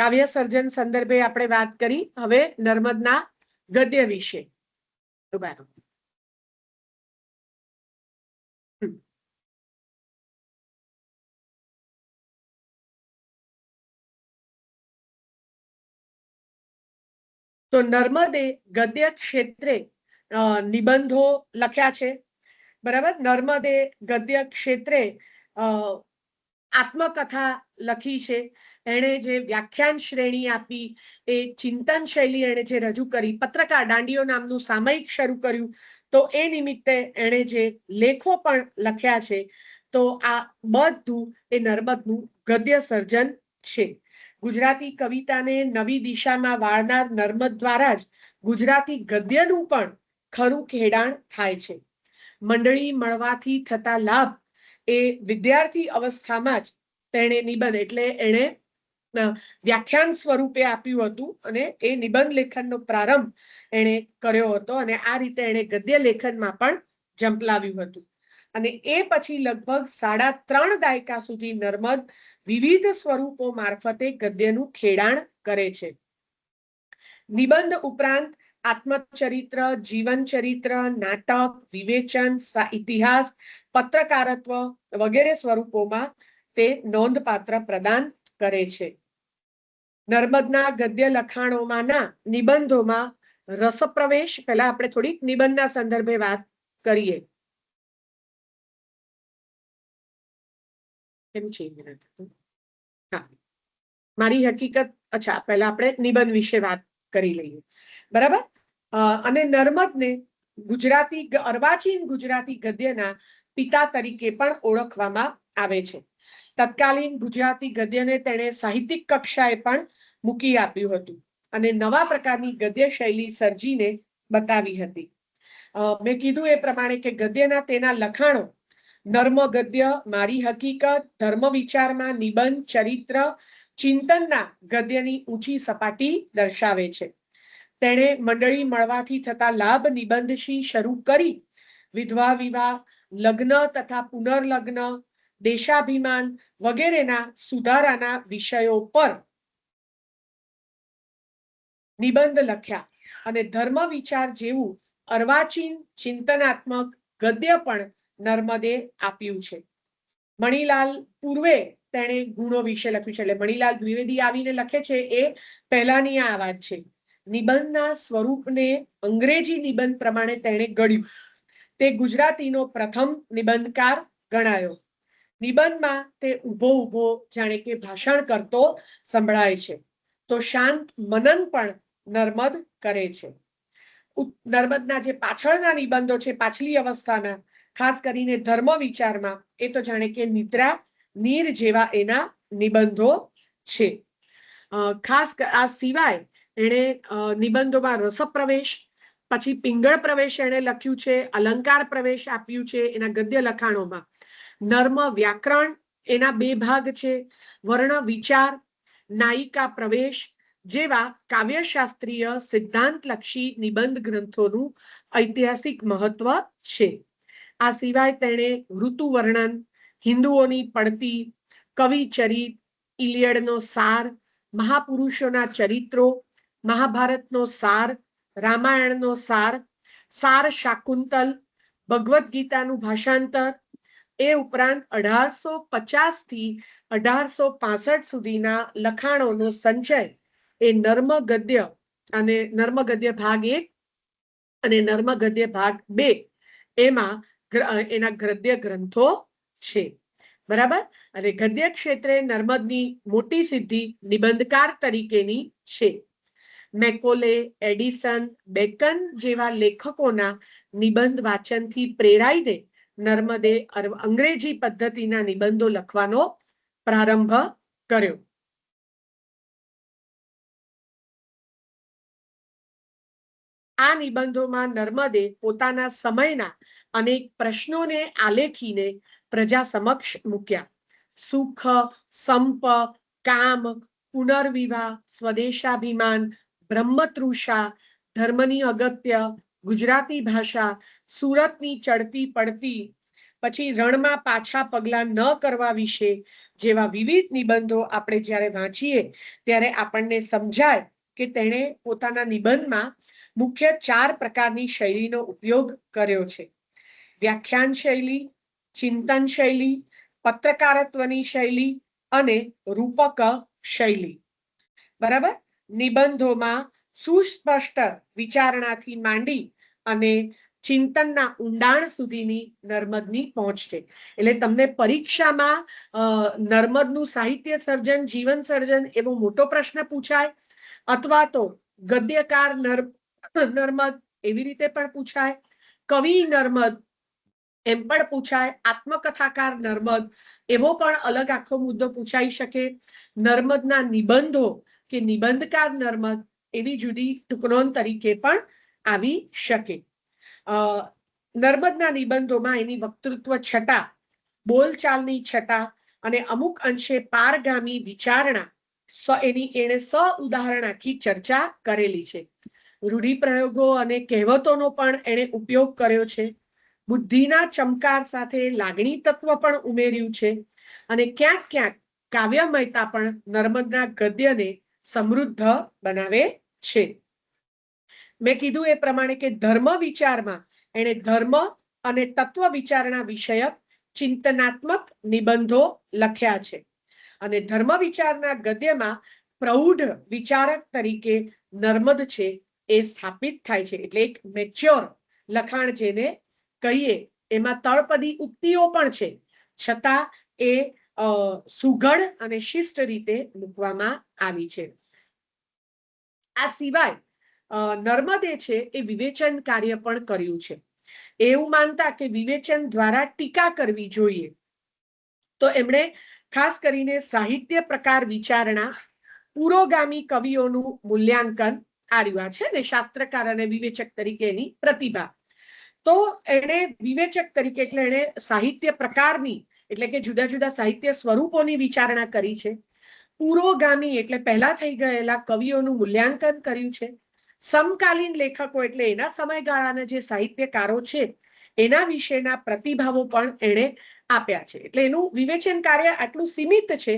Speaker 1: કાવ્ય સર્જન સંદર્ભે આપણે વાત કરી. હવે નર્મદના ગદ્ય વિશે. તો નર્મદે ગદ્ય ક્ષેત્રે નિબંધો લખ્યા છે. બરાબર. નર્મદે ગદ્ય ક્ષેત્રે આત્મકથા લખી છે. એણે જે વ્યાખ્યાન શ્રેણી આપી, એ ચિંતન શૈલી એણે જે રજૂ કરી, પત્રકાર દાંડીઓ નામનું સામયિક શરૂ કર્યું, તો એ નિમિત્તે એણે જે લેખો પણ લખ્યા છે. તો આ બધું એ નર્મદનું ગદ્ય સર્જન છે. ગુજરાતી કવિતાને નવી દિશામાં વાળનાર નર્મદ દ્વારા જ ગુજરાતી ગદ્યનું પણ ખરું ખેડાણ થાય છે. મંડળી મળવાથી થતા લાભ એ વિદ્યાર્થી અવસ્થામાં જ તેણે નિબંધ એટલે એણે વ્યાખ્યાન સ્વરૂપે આપ્યું હતું, અને એ નિબંધ લેખનનો પ્રારંભ એણે કર્યો હતો, અને આ રીતે એણે ગદ્ય લેખનમાં પણ ઝંપલાવ્યું હતું. અને એ પછી લગભગ 3.5 દાયકા સુધી નર્મદ વિવિધ સ્વરૂપો મારફતે ગદ્યનું ખેડાણ કરે છે. નિબંધ ઉપરાંત આત્મચરિત્ર, જીવન ચરિત્ર, નાટક, વિવેચન, ઇતિહાસ, પત્રકારત્વ વગેરે સ્વરૂપોમાં તે નોંધપાત્ર પ્રદાન કરે છે. નર્મદના ગદ્ય લખાણોમાંના નિબંધોમાં રસપ્રવેશ, પહેલા આપણે થોડીક નિબંધના સંદર્ભે વાત કરીએ. કેમ છે? હા, મારી હકીકત. અચ્છા, પહેલા આપણે નિબંધ વિશે વાત કરી લઈએ. બરાબર. અને નર્મદને ગુજરાતી અર્વાચીન ગુજરાતી ગદ્યના પિતા તરીકે પણ ઓળખવામાં આવે છે. તત્કાલીન ગુજરાતી ગદ્યને તેણે સાહિત્યિક કક્ષાએ પણ મૂકી આપ્યું હતું, અને નવા પ્રકારની ગદ્ય શૈલી સર્જીને બતાવી હતી. મેં કીધું એ પ્રમાણે કે ગદ્યના તેના લખાણો નર્મ ગદ્ય, મારી હકીકત, ધર્મ વિચારમાં નિબંધ, ચરિત્ર, ચિંતનના ગદ્યની ઊંચી સપાટી દર્શાવે છે. તેણે મંડળી મળવાથી થતા લાભ નિબંધથી શરૂ કરી વિધવા વિવાહ, લગ્ન તથા પુનર્લગ્ન, દેશાભિમાન વગેરેના સુધારાના વિષયો પર નિબંધ લખ્યા, અને ધર્મ વિચાર જેવું અર્વાચીન ચિંતનાત્મક ગદ્ય પણ નર્મદે આપ્યું છે. મણિલાલ પૂર્વે તેણે ગુણો વિશે લખ્યું છે. એટલે મણિલાલ દ્વિવેદી આવીને લખે છે એ પહેલાની આ વાત છે. નિબંધના સ્વરૂપને અંગ્રેજી નિબંધ પ્રમાણે તેણે ઘડ્યું. તે ગુજરાતીનો પ્રથમ નિબંધકાર ગણાયો. નિબંધમાં તે ઊભો જાણે કે ભાષણ કરતો સંભળાય છે. તો શાંત મનન પણ નર્મદ કરે છે. નર્મદના જે પાછળના નિબંધો છે, પાછલી અવસ્થાના, ખાસ કરીને ધર્મ વિચારમાં, એ તો જાણે કે નિદ્રા નીર જેવા એના નિબંધો છે. ખાસ આ સિવાય એણે નિબંધોમાં રસપ્રવેશ, પછી પિંગળ પ્રવેશ એણે લખ્યું છે, અલંકાર પ્રવેશ આપ્યું છે એના ગદ્ય લખાણોમાં. નર્મ વ્યાકરણ એના 2 ભાગ છે. વર્ણ વિચાર, નાયિકા પ્રવેશ જેવા કાવ્યશાસ્ત્રીય સિદ્ધાંતલક્ષી નિબંધ ગ્રંથોનું ઐતિહાસિક મહત્વ છે. આ સિવાય તેણે ઋતુ વર્ણન, હિન્દુઓની પડતી, કવિચરિત, ઇલિયડનો સાર, મહાપુરુષોના ચરિત્રો, મહાભારતનો સાર, રામાયણનો સાર, સાર શાકુંતલ, ભગવદ્ ગીતાનું ભાષાંતર, એ ઉપરાંત 1850 થી 1865 સુધીના લખાણોનો સંચય એ નર્મ ગદ્ય અને નર્મ ગદ્ય ભાગ 1 અને નર્મ ગદ્ય ભાગ 2 એમાં એના ગદ્ય ગ્રંથો છે. બરાબર. અને ગદ્ય ક્ષેત્રે નર્મદની મોટી સિદ્ધિ નિબંધકાર તરીકેની છે. મેકોલે, એડિસન, બેકન જેવા લેખકોના નિબંધ વાચનથી પ્રેરાઈને નર્મદે અંગ્રેજી પદ્ધતિના નિબંધો લખવાનો પ્રારંભ કર્યો. આ નિબંધોમાં નર્મદે પોતાના સમયના અનેક પ્રશ્નોને આલેખીને પ્રજા સમક્ષ મૂક્યા. સુખ, સંપ, કામ, પુનર્વિવાહ, સ્વદેશાભિમાન, બ્રહ્મતૃષા, ધર્મની અગત્ય, ગુજરાતી ભાષા, સુરતની ચડતી પડતી, પછી રણમાં પાછા પગલા ન કરવા વિશે જેવા વિવિધ નિબંધો આપણે જ્યારે વાંચીએ ત્યારે આપણને સમજાય કે તેણે પોતાના નિબંધમાં મુખ્ય 4 પ્રકારની શૈલીનો ઉપયોગ કર્યો છે. વ્યાખ્યાન શૈલી, ચિંતન શૈલી, પત્રકારત્વની શૈલી અને રૂપક શૈલી. બરાબર. નિબંધોમાં સુસ્પષ્ટ વિચારણાથી માંડી અને ચિંતનના ઊંડાણ સુધીની નર્મદની પહોંચ છે. એટલે તમને પરીક્ષામાં નર્મદનું સાહિત્ય સર્જન, જીવન સર્જન એવો મોટો પ્રશ્ન પૂછાય, અથવા તો ગદ્યકાર નર્મદ એવી રીતે પણ પૂછાય, કવિ નર્મદ એમ પણ પૂછાય, આત્મકથાકાર નર્મદ એવો પણ અલગ આખો મુદ્દો પૂછાઈ શકે, નર્મદના નિબંધો કે નિબંધકાર નર્મદ એવી જુદી ટૂંકનોંધ તરીકે પણ આવી શકે. નર્મદના નિબંધોમાં એની વક્તૃત્વ છટા, બોલચાલની છટા અને અમુક અંશે પારગામી વિચારણા એણે ઉદાહરણ આખી ચર્ચા કરેલી છે. રૂઢિપ્રયોગો અને કહેવતોનો પણ એણે ઉપયોગ કર્યો છે. બુદ્ધિના ચમકાર સાથે લાગણી તત્વ પણ ઉમેર્યું છે અને ક્યાંક ક્યાંક કાવ્યમયતા પણ નર્મદના ગદ્યને સમૃદ્ધ બનાવે છે. મેં કીધું એ પ્રમાણે કે ધર્મ વિચારમાં એણે ધર્મ અને તત્વ વિચારણા વિષયક ચિંતનાત્મક નિબંધો લખ્યા છે અને ધર્મ વિચારના ગદ્યમાં પ્રૌઢ વિચારક તરીકે નર્મદ છે એ સ્થાપિત થાય છે. એટલે એક મેચ્યોર લખાણ જેને કહીએ, એમાં તળપદી ઉક્તિઓ પણ છે, છતાં એ સુઘડ અને શિષ્ટ રીતે મૂકવામાં આવી છે. આ સિવાય નર્મદે છે એ વિવેચન કાર્ય પણ કર્યું છે. એવું માનતા કે વિવેચન દ્વારા ટીકા કરવી જોઈએ, તો એમણે ખાસ કરીને સાહિત્ય પ્રકાર વિચારણા, પુરોગામી કવિઓનું મૂલ્યાંકન આવ્યા છે ને શાસ્ત્રકાર અને વિવેચક તરીકેની પ્રતિભા. તો એણે વિવેચક તરીકે એટલે એણે સાહિત્ય પ્રકારની એટલે કે જુદા જુદા સાહિત્ય સ્વરૂપોની વિચારણા કરી છે. પુરોગામી એટલે પહેલા થઈ ગયેલા કવિઓનું મૂલ્યાંકન કર્યું છે. સમકાલીન લેખકો એટલે એના સમયગાળાના જે સાહિત્યકારો છે એના વિશેના પ્રતિભાવો પણ એણે આપ્યા છે. એટલે એનું વિવેચન કાર્ય આટલું સીમિત છે,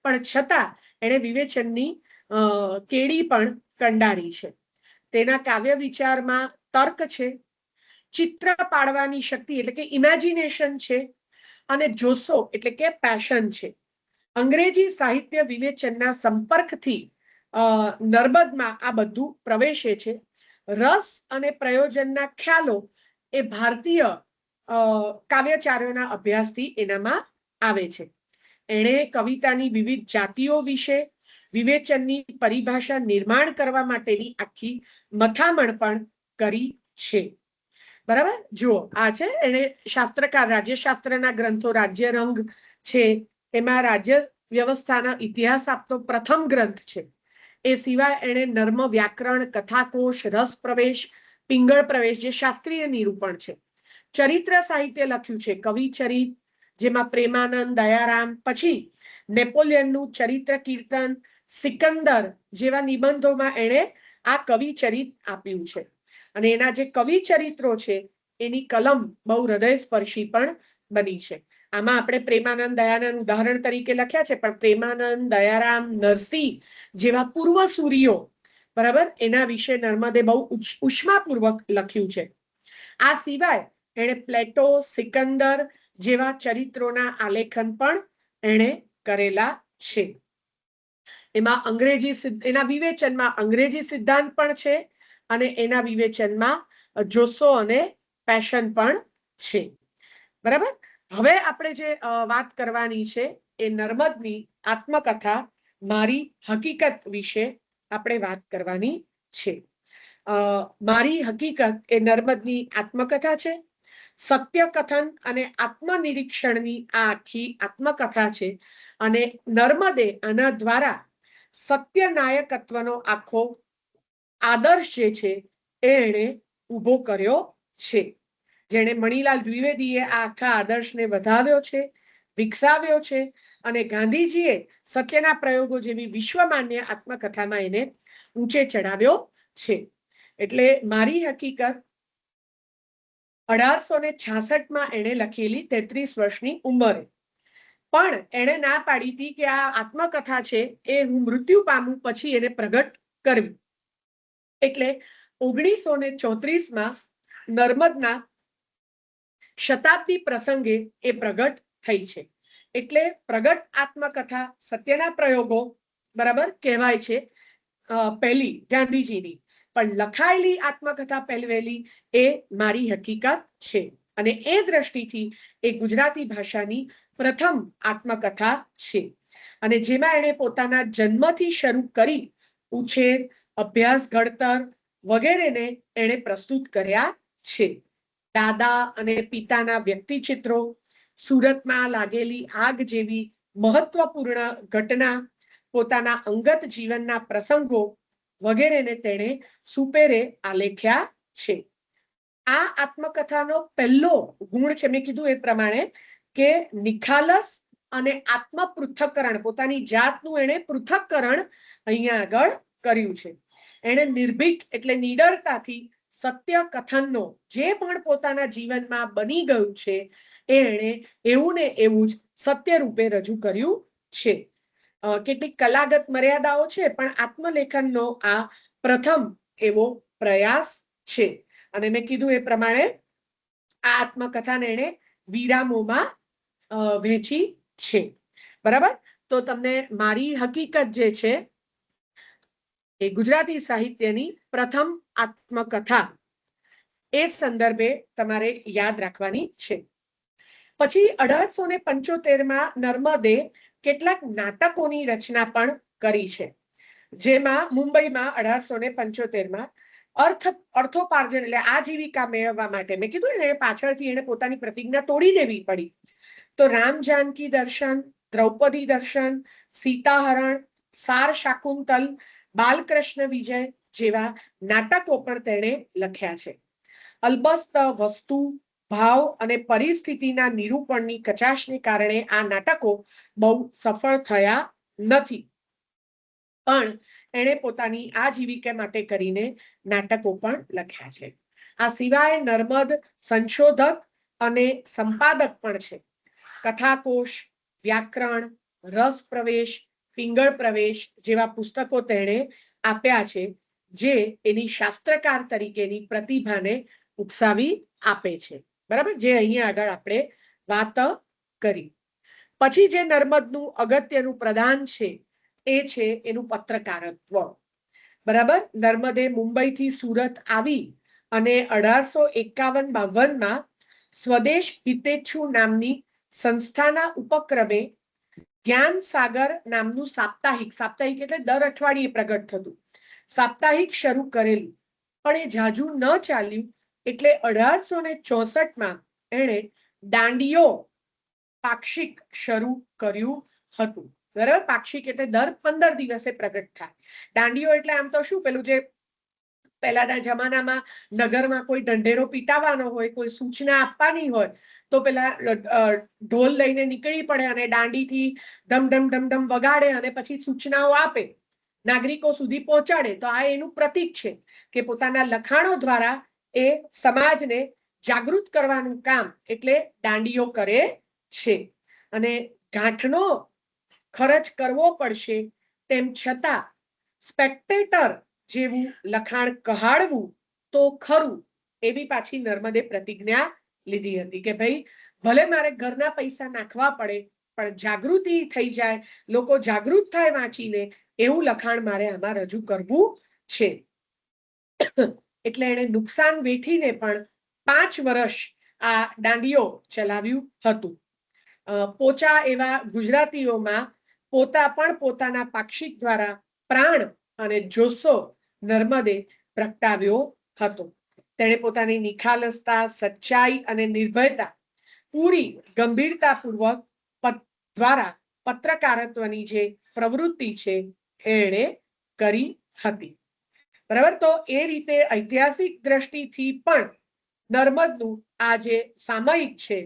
Speaker 1: પણ છતાં એણે વિવેચનની કેડી પણ કંડારી છે. તેના કાવ્ય વિચારમાં તર્ક છે, ચિત્ર પાડવાની શક્તિ એટલે કે ઇમેજિનેશન છે, અને જોશો એટલે કે પેશન છે. અંગ્રેજી સાહિત્ય વિવેચનના સંપર્કથી નર્મદમાં આ બધું પ્રવેશે છે. રસ અને પ્રયોજનના ખ્યાલો એ ભારતીય કાવ્યચાર્યોના અભ્યાસથી એનામાં આવે છે. એણે કવિતાની વિવિધ જાતિઓ વિશે વિવેચનની પરિભાષા નિર્માણ કરવા માટેની આખી મથામણ પણ કરી છે. બરાબર. જુઓ, આ છે એને શાસ્ત્રકાર રાજ્યશાસ્ત્રના ગ્રંથો, રાજ્યરંગ છે, એમાં રાજ્ય વ્યવસ્થાના ઇતિહાસ આપતો પ્રથમ ગ્રંથ છે. એ સિવાય એણે નર્મ વ્યાકરણ, કથાકોશ, રસ પ્રવેશ, પિંગળ પ્રવેશ જે શાસ્ત્રીય નિરૂપણ છે, ચરિત્ર સાહિત્ય લખ્યું છે, કવિ ચરિત જેમાં પ્રેમાનંદ, દયારામ, પછી નેપોલિયનનું ચરિત્ર કીર્તન, સિકંદર જેવા નિબંધોમાં એણે આ કવિ ચરિત આપ્યું છે. અને એના જે કવિ ચરિત્રો છે એની કલમ બહુ હૃદયસ્પર્શી પણ બની છે. આમાં આપણે પ્રેમાનંદ, દયાનંદ ઉદાહરણ તરીકે લખ્યા છે, પણ પ્રેમાનંદ, દયારામ, નરસિંહ જેવા પૂર્વસૂરીઓ, બરાબર, એના વિશે નર્મદે બહુ ઉષ્માપૂર્વક લખ્યું છે. આ સિવાય એણે પ્લેટો, સિકંદર જેવા ચરિત્રોના આલેખન પણ એણે કરેલા છે. એમાં એના વિવેચનમાં અંગ્રેજી સિદ્ધાંત પણ છે અને એના વિવેચનમાં જોશો અને પેશન પણ છે. બરાબર. હવે આપણે જે વાત કરવાની છે એ નર્મદની આત્મકથા મારી હકીકત વિશે આપણે વાત કરવાની છે. મારી હકીકત એ નર્મદની આત્મકથા છે. સત્ય કથન અને આત્મનિરીક્ષણની આ આખી આત્મકથા છે અને નર્મદે આના દ્વારા સત્ય નાયકત્વનો આખો આદર્શ જે છે એણે ઉભો કર્યો છે. જેણે મણિલાલ દ્વિવેદીએ આ આખા આદર્શને વધાવ્યો છે, વિકસાવ્યો છે અને ગાંધીજીએ સત્યના પ્રયોગો જેવી વિશ્વમાન્ય આત્મકથામાં એને ઊંચે ચડાવ્યો છે. એટલે મારી હકીકત 1866 એણે લખેલી 33 વર્ષની ઉંમરે. પણ એણે ના પાડી હતી કે આ આત્મકથા છે એ હું મૃત્યુ પામું પછી એને પ્રગટ કરવી. એટલે 1934 નર્મદના શતાબ્દી પ્રસંગે એ પ્રગટ થઈ છે. એટલે પ્રગટ આત્મકથા સત્યના પ્રયોગો બરાબર કહેવાય છે પહેલી ગાંધીજીની, પણ લખાયેલી આત્મકથા પહેલી એ મારી હકીકત છે. અને એ દ્રષ્ટિથી એ ગુજરાતી ભાષાની પ્રથમ આત્મકથા છે. અને જેમાં એણે પોતાના જન્મથી શરૂ કરી ઉછેર, અભ્યાસ, ઘડતર વગેરેને એણે પ્રસ્તુત કર્યા છે. દાદા અને પિતાના વ્યક્તિચિત્રો, સુરતમાં લાગેલી આગ જેવી મહત્વપૂર્ણ ઘટના, પોતાના અંગત જીવનના પ્રસંગો વગેરેને તેણે સુપેરે આલેખ્યા છે. આ આત્મકથાનો પહેલો ગુણ છે, મેં કીધું એ પ્રમાણે, કે નિખાલસ અને આત્મપૃથ્થકરણ, પોતાની જાતનું એણે પૃથ્થકરણ અહીંયા આગળ કર્યું છે. એણે નિર્ભીક એટલે નિડરતાથી સત્ય કથનનો જે પણ પોતાના જીવનમાં બની ગયું છે એ એણે એવું ને એવું જ સત્ય રૂપે રજૂ કર્યું છે. કેટલીક કલાગત મર્યાદાઓ છે, પણ આત્મલેખનનો આ પ્રથમ એવો પ્રયાસ છે. અને મેં કીધું એ પ્રમાણે આ આત્મકથાને એણે વિરામોમાં વહેંચી છે. બરાબર. તો તમને મારી હકીકત જે છે એ ગુજરાતી સાહિત્યની પ્રથમ આત્મકથા એ સંદર્ભે તમારે યાદ રાખવાની છે. પછી 1875 નર્મદે કેટલાક નાટકોની રચના પણ કરી છે. જેમાં મુંબઈમાં 1875 અર્થોપાર્જન એટલે આજીવિકા મેળવવા માટે, મેં કીધું ને પાછળથી એને પોતાની પ્રતિજ્ઞા તોડી દેવી પડી, તો રામ જાનકી દર્શન, દ્રૌપદી દર્શન, સીતાહરણ, સાર શાકુંતલ, બાલકૃષ્ણ વિજય જેવા નાટકો પણ તેણે લખ્યા છે. અલબસ્ત વસ્તુ, ભાવ અને પરિસ્થિતિના નિરૂપણની કચાશને કારણે આ નાટકો બહુ સફળ થયા નથી, પણ એણે પોતાની આજીવિકા માટે કરીને નાટકો પણ લખ્યા છે. આ સિવાય નર્મદ સંશોધક અને સંપાદક પણ છે. કથાકોશ, વ્યાકરણ, રસ પ્રવેશ, પિંગળ પ્રવેશ જેવા પુસ્તકો તેણે આપ્યા છે, જે એની શાસ્ત્રકાર તરીકેની પ્રતિભાને ઉકસાવી આપે છે. બરાબર, જે અહીંયા આગળ આપણે વાત કરી. પછી જે નર્મદનું અગત્યનું પ્રદાન છે એ છે એનું પત્રકારત્વ. બરાબર. નર્મદે મુંબઈથી સુરત આવી અને 1851-52 સ્વદેશ હિતેચ્છુ નામની સંસ્થાના ઉપક્રમે જ્ઞાન સાગર નામનું સાપ્તાહિક એટલે દર અઠવાડિયે પ્રગટ થતું સાપ્તાહિક શરૂ કરેલું, પણ એ જાજુ ન ચાલ્યું. એટલે 1864 એણે દાંડિયો પાક્ષિક શરૂ કર્યું હતું. બરાબર. પાક્ષિક એટલે દર 15 દિવસે પ્રગટ થાય. દાંડિયો એટલે આમ તો શું, પેલું જે પહેલાના જમાનામાં નગરમાં કોઈ ઢંઢેરો પીટાવાનો હોય, કોઈ સૂચના આપવાની હોય, તો પેલા ઢોલ લઈને નીકળી પડે અને દાંડીથી ધમ ધમ ધમ ધમ વગાડે અને પછી સૂચનાઓ આપે, નાગરિકો સુધી પહોંચાડે. તો આ એનું પ્રતીક છે કે પોતાના લખાણો દ્વારા એ સમાજને જાગૃત કરવાનું કામ એટલે દાંડીયો કરે છે. અને ગાંઠનો ખર્ચ કરવો પડશે તેમ છતાં સ્પેક્ટેટર જેવું લખાણ કહાડવું તો ખરું, એવી પાછી નર્મદે પ્રતિજ્ઞા લીધી હતી કે ભાઈ ભલે મારે ઘરના પૈસા નાખવા પડે, પણ જાગૃતિ થઈ જાય, લોકો જાગૃત થાય વાંચીને, એવું લખાણ મારે આમાં રજૂ કરવું છે. એટલે એને નુકસાન વેઠીને પણ 5 વર્ષ આ દાંડિયો ચલાવ્યું હતું. પોચા એવા ગુજરાતીઓમાં પોતા પણ પોતાના પાક્ષિક દ્વારા પ્રાણ અને જોશો નર્મદે પ્રગટાવ્યો હતો. તેણે પોતાની નિખાલસતા, સચ્ચાઈ અને નિર્ભયતા પૂરી ગંભીરતાપૂર્વક દ્વારા પત્રકારત્વની જે પ્રવૃત્તિ છે એણે કરી હતી. બરાબર. તો એ રીતે ઐતિહાસિક દ્રષ્ટિથી પણ નર્મદનું આ જે સામયિક છે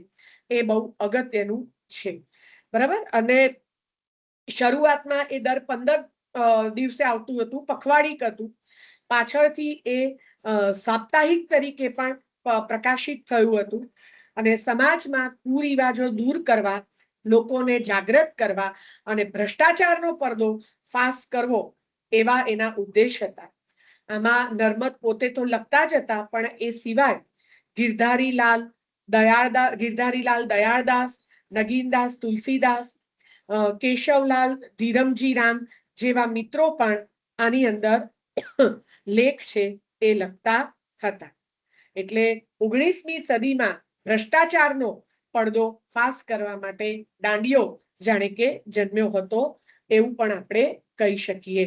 Speaker 1: એ બહુ અગત્યનું છે. બરાબર. અને શરૂઆતમાં એ દર 15 દિવસે આવતું હતું, પખવાડિક હતું. પાછળથી એ સાપ્તાહિક તરીકે પણ પ્રકાશિત થયું હતું અને સમાજમાં કુરિવાજો દૂર કરવા, લોકોને જાગૃત કરવા અને ભ્રષ્ટાચારનો પડદો ફાસ કરવો એવા એના ઉદ્દેશ હતા. આમાં નર્મદ પોતે તો લખતા જ હતા, પણ એ સિવાય ગિરધારીલાલ દયાળદાસ, નગીનદાસ તુલસીદાસ, કેશવલાલ ધીરમજી રામ જેવા મિત્રો પણ આની અંદર લેખ છે એ લખતા હતા. એટલે 19મી સદીમાં ભ્રષ્ટાચારનો પડદો ફાસ કરવા માટે દાંડિયો જાણે કે જન્મ્યો હતો એવું પણ આપણે કહી શકીએ.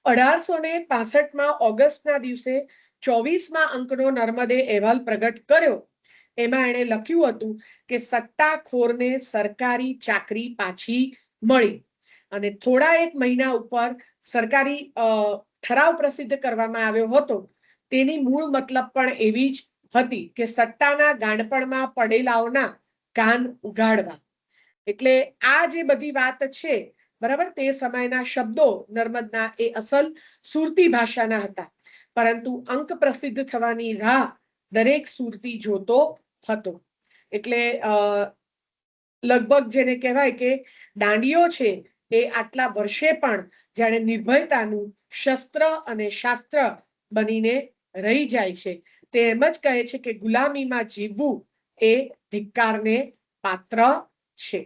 Speaker 1: 1865 ઓગસ્ટના દિવસે 24મા અંકનો નર્મદે અહેવાલ પ્રગટ કર્યો. એમાં એણે લખ્યું હતું કે સટ્ટાખોરને સરકારી ચાકરી પાછી મળી અને થોડા એક મહિના ઉપર સરકારી ઠરાવ પ્રસિદ્ધ કરવામાં આવ્યો હતો. તેની મૂળ મતલબ પણ એવી જ હતી કે સટ્ટાના ગાંડપણમાં પડેલાઓના કાન ઉઘાડવા. એટલે આ જે બધી વાત છે, બરાબર, તે સમયના શબ્દો નર્મદના એ અસલ સુરતી ભાષાના હતા, પરંતુ અંક પ્રસિદ્ધ થવાની રાહ દરેક સુરતી જોતો હતો. એટલે લગભગ જેને કહેવાય કે દાંડિયો છે એ આટલા વર્ષે પણ જાણે નિર્ભયતાનું શસ્ત્ર અને શાસ્ત્ર બનીને રહી જાય છે. તે એમ જ કહે છે કે ગુલામીમાં જીવવું એ ધિક્કારને પાત્ર છે.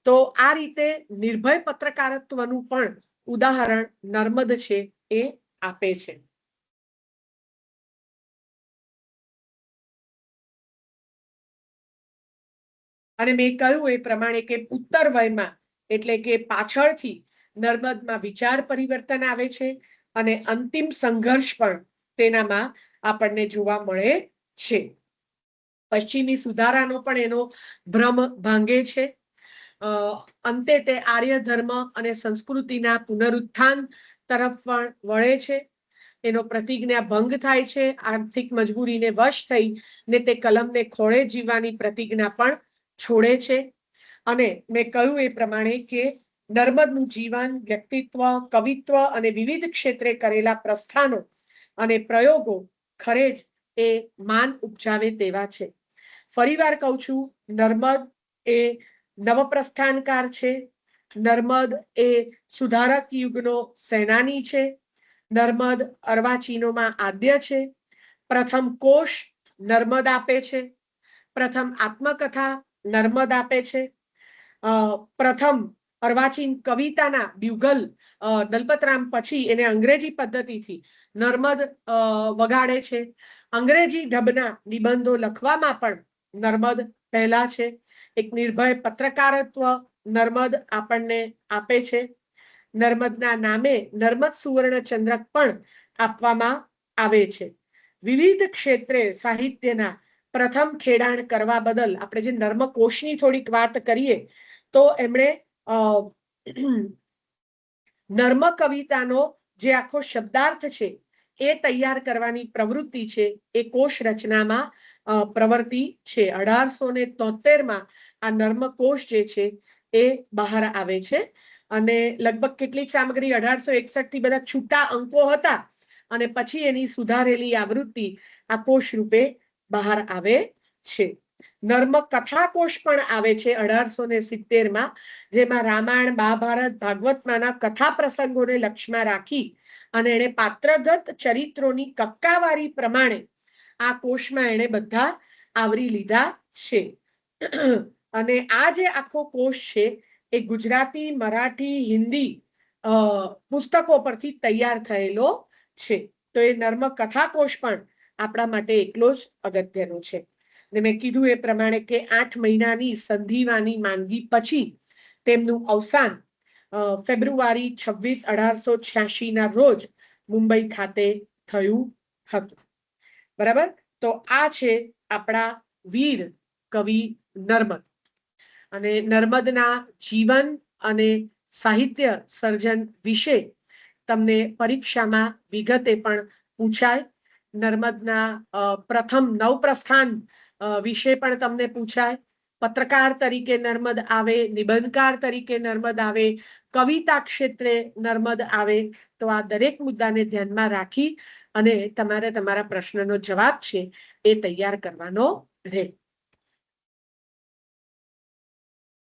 Speaker 1: તો આ રીતે નિર્ભય પત્રકારત્વનું પણ ઉદાહરણ નર્મદ છે એ આપે છે. અને મેં કહ્યું એ પ્રમાણે કે ઉત્તર વયમાં એટલે કે પાછળથી નર્મદમાં વિચાર પરિવર્તન આવે છે અને અંતિમ સંઘર્ષ પણ તેનામાં આપણને જોવા મળે છે. પશ્ચિમી સુધારાનો પણ એનો ભ્રમ ભાંગે છે. અંતે તે આર્ય ધર્મ અને સંસ્કૃતિના પુનરુત્થાન તરફ પણ વળે છે. એનો પ્રતિજ્ઞા ભંગ થાય છે. આર્થિક મજબૂરીને વશ થઈ ને તે કલમને ખોળે જીવવાની પ્રતિજ્ઞા પણ છોડે છે. અને મેં કહ્યું એ પ્રમાણે કે નર્મદનું જીવન, વ્યક્તિત્વ, કવિત્વ અને વિવિધ ક્ષેત્રે કરેલા પ્રસ્થાનો અને પ્રયોગો ખરે જ એ માન ઉપજાવે તેવા છે. ફરીવાર કહું છું, નર્મદ એ નવપ્રસ્થાનકાર છે. નર્મદ એ સુધારક યુગનો સેનાની છે. નર્મદ અર્વાચીનોમાં આદ્ય છે. પ્રથમ કોશ નર્મદ આપે છે. પ્રથમ આત્મકથા નર્મદ આપે છે. પ્રથમ અર્વાચીન કવિતાના બ્યુગલ દલપતરામ પછી એને અંગ્રેજી પદ્ધતિથી નર્મદ વગાડે છે. અંગ્રેજી ઢબના નિબંધો લખવામાં પણ નર્મદ પહેલા છે. એક નિર્ભય પત્રકારત્વ નર્મદ આપણને આપે છે. નર્મદના નામે નર્મદ સુવર્ણ ચંદ્રક પણ આપવામાં આવે છે. વિવિધ ક્ષેત્રે સાહિત્યના પ્રથમ ખેડાણ કરવા બદલ આપણે જે નર્મકોશની થોડીક વાત કરીએ તો એમણે નર્મ કવિતાનો જે આખો શબ્દાર્થ છે એ તૈયાર કરવાની પ્રવૃત્તિ છે એ કોશ રચનામાં પ્રવૃત્તિ છે. 1873માં આ નર્મકોશ જે છે એ બહાર આવે છે અને લગભગ કેટલીક સામગ્રી 1861 થી બધા છૂટા અંકો હતા અને પછી એની સુધારેલી આવૃત્તિ આ કોશ રૂપે બહાર આવે છે. નર્મ કથાકોશ પણ આવે છે 1870માં, જેમાં રામાયણ, મહાભારત, ભાગવતમાંના કથા પ્રસંગોને લક્ષ્યમાં રાખી અને એને પાત્રગત ચરિત્રોની કક્કાવારી પ્રમાણે આ કોશમાં એને બધા આવરી લીધા છે. અને આ જે આખો કોશ છે એ ગુજરાતી, મરાઠી, હિન્દી પુસ્તકો પરથી તૈયાર થયેલો છે. તો એ નર્મ કથાકોશ પણ આપણા માટે એટલો જ અગત્યનો છે. ને મેં કીધું એ પ્રમાણે કે 8 મહિનાની સંધિવાની માંદગી પછી તેમનું અવસાન ફેબ્રુઆરી 26, 1886ના રોજ મુંબઈ ખાતે થયું હતું. બરાબર. તો આ છે આપણા વીર કવિ નર્મદ. અને નર્મદના જીવન અને સાહિત્ય સર્જન વિશે તમને પરીક્ષામાં વિગતે પણ પૂછાય. નર્મદના પ્રથમ નવપ્રસ્થાન વિશે પણ તમને પૂછાય. પત્રકાર તરીકે નર્મદ આવે, નિબંધકાર તરીકે નર્મદ આવે, કવિતા ક્ષેત્રે નર્મદ આવે. તો આ દરેક મુદ્દાને ધ્યાનમાં રાખી અને તમારે તમારા પ્રશ્નનો જવાબ છે એ તૈયાર કરવાનો રહે.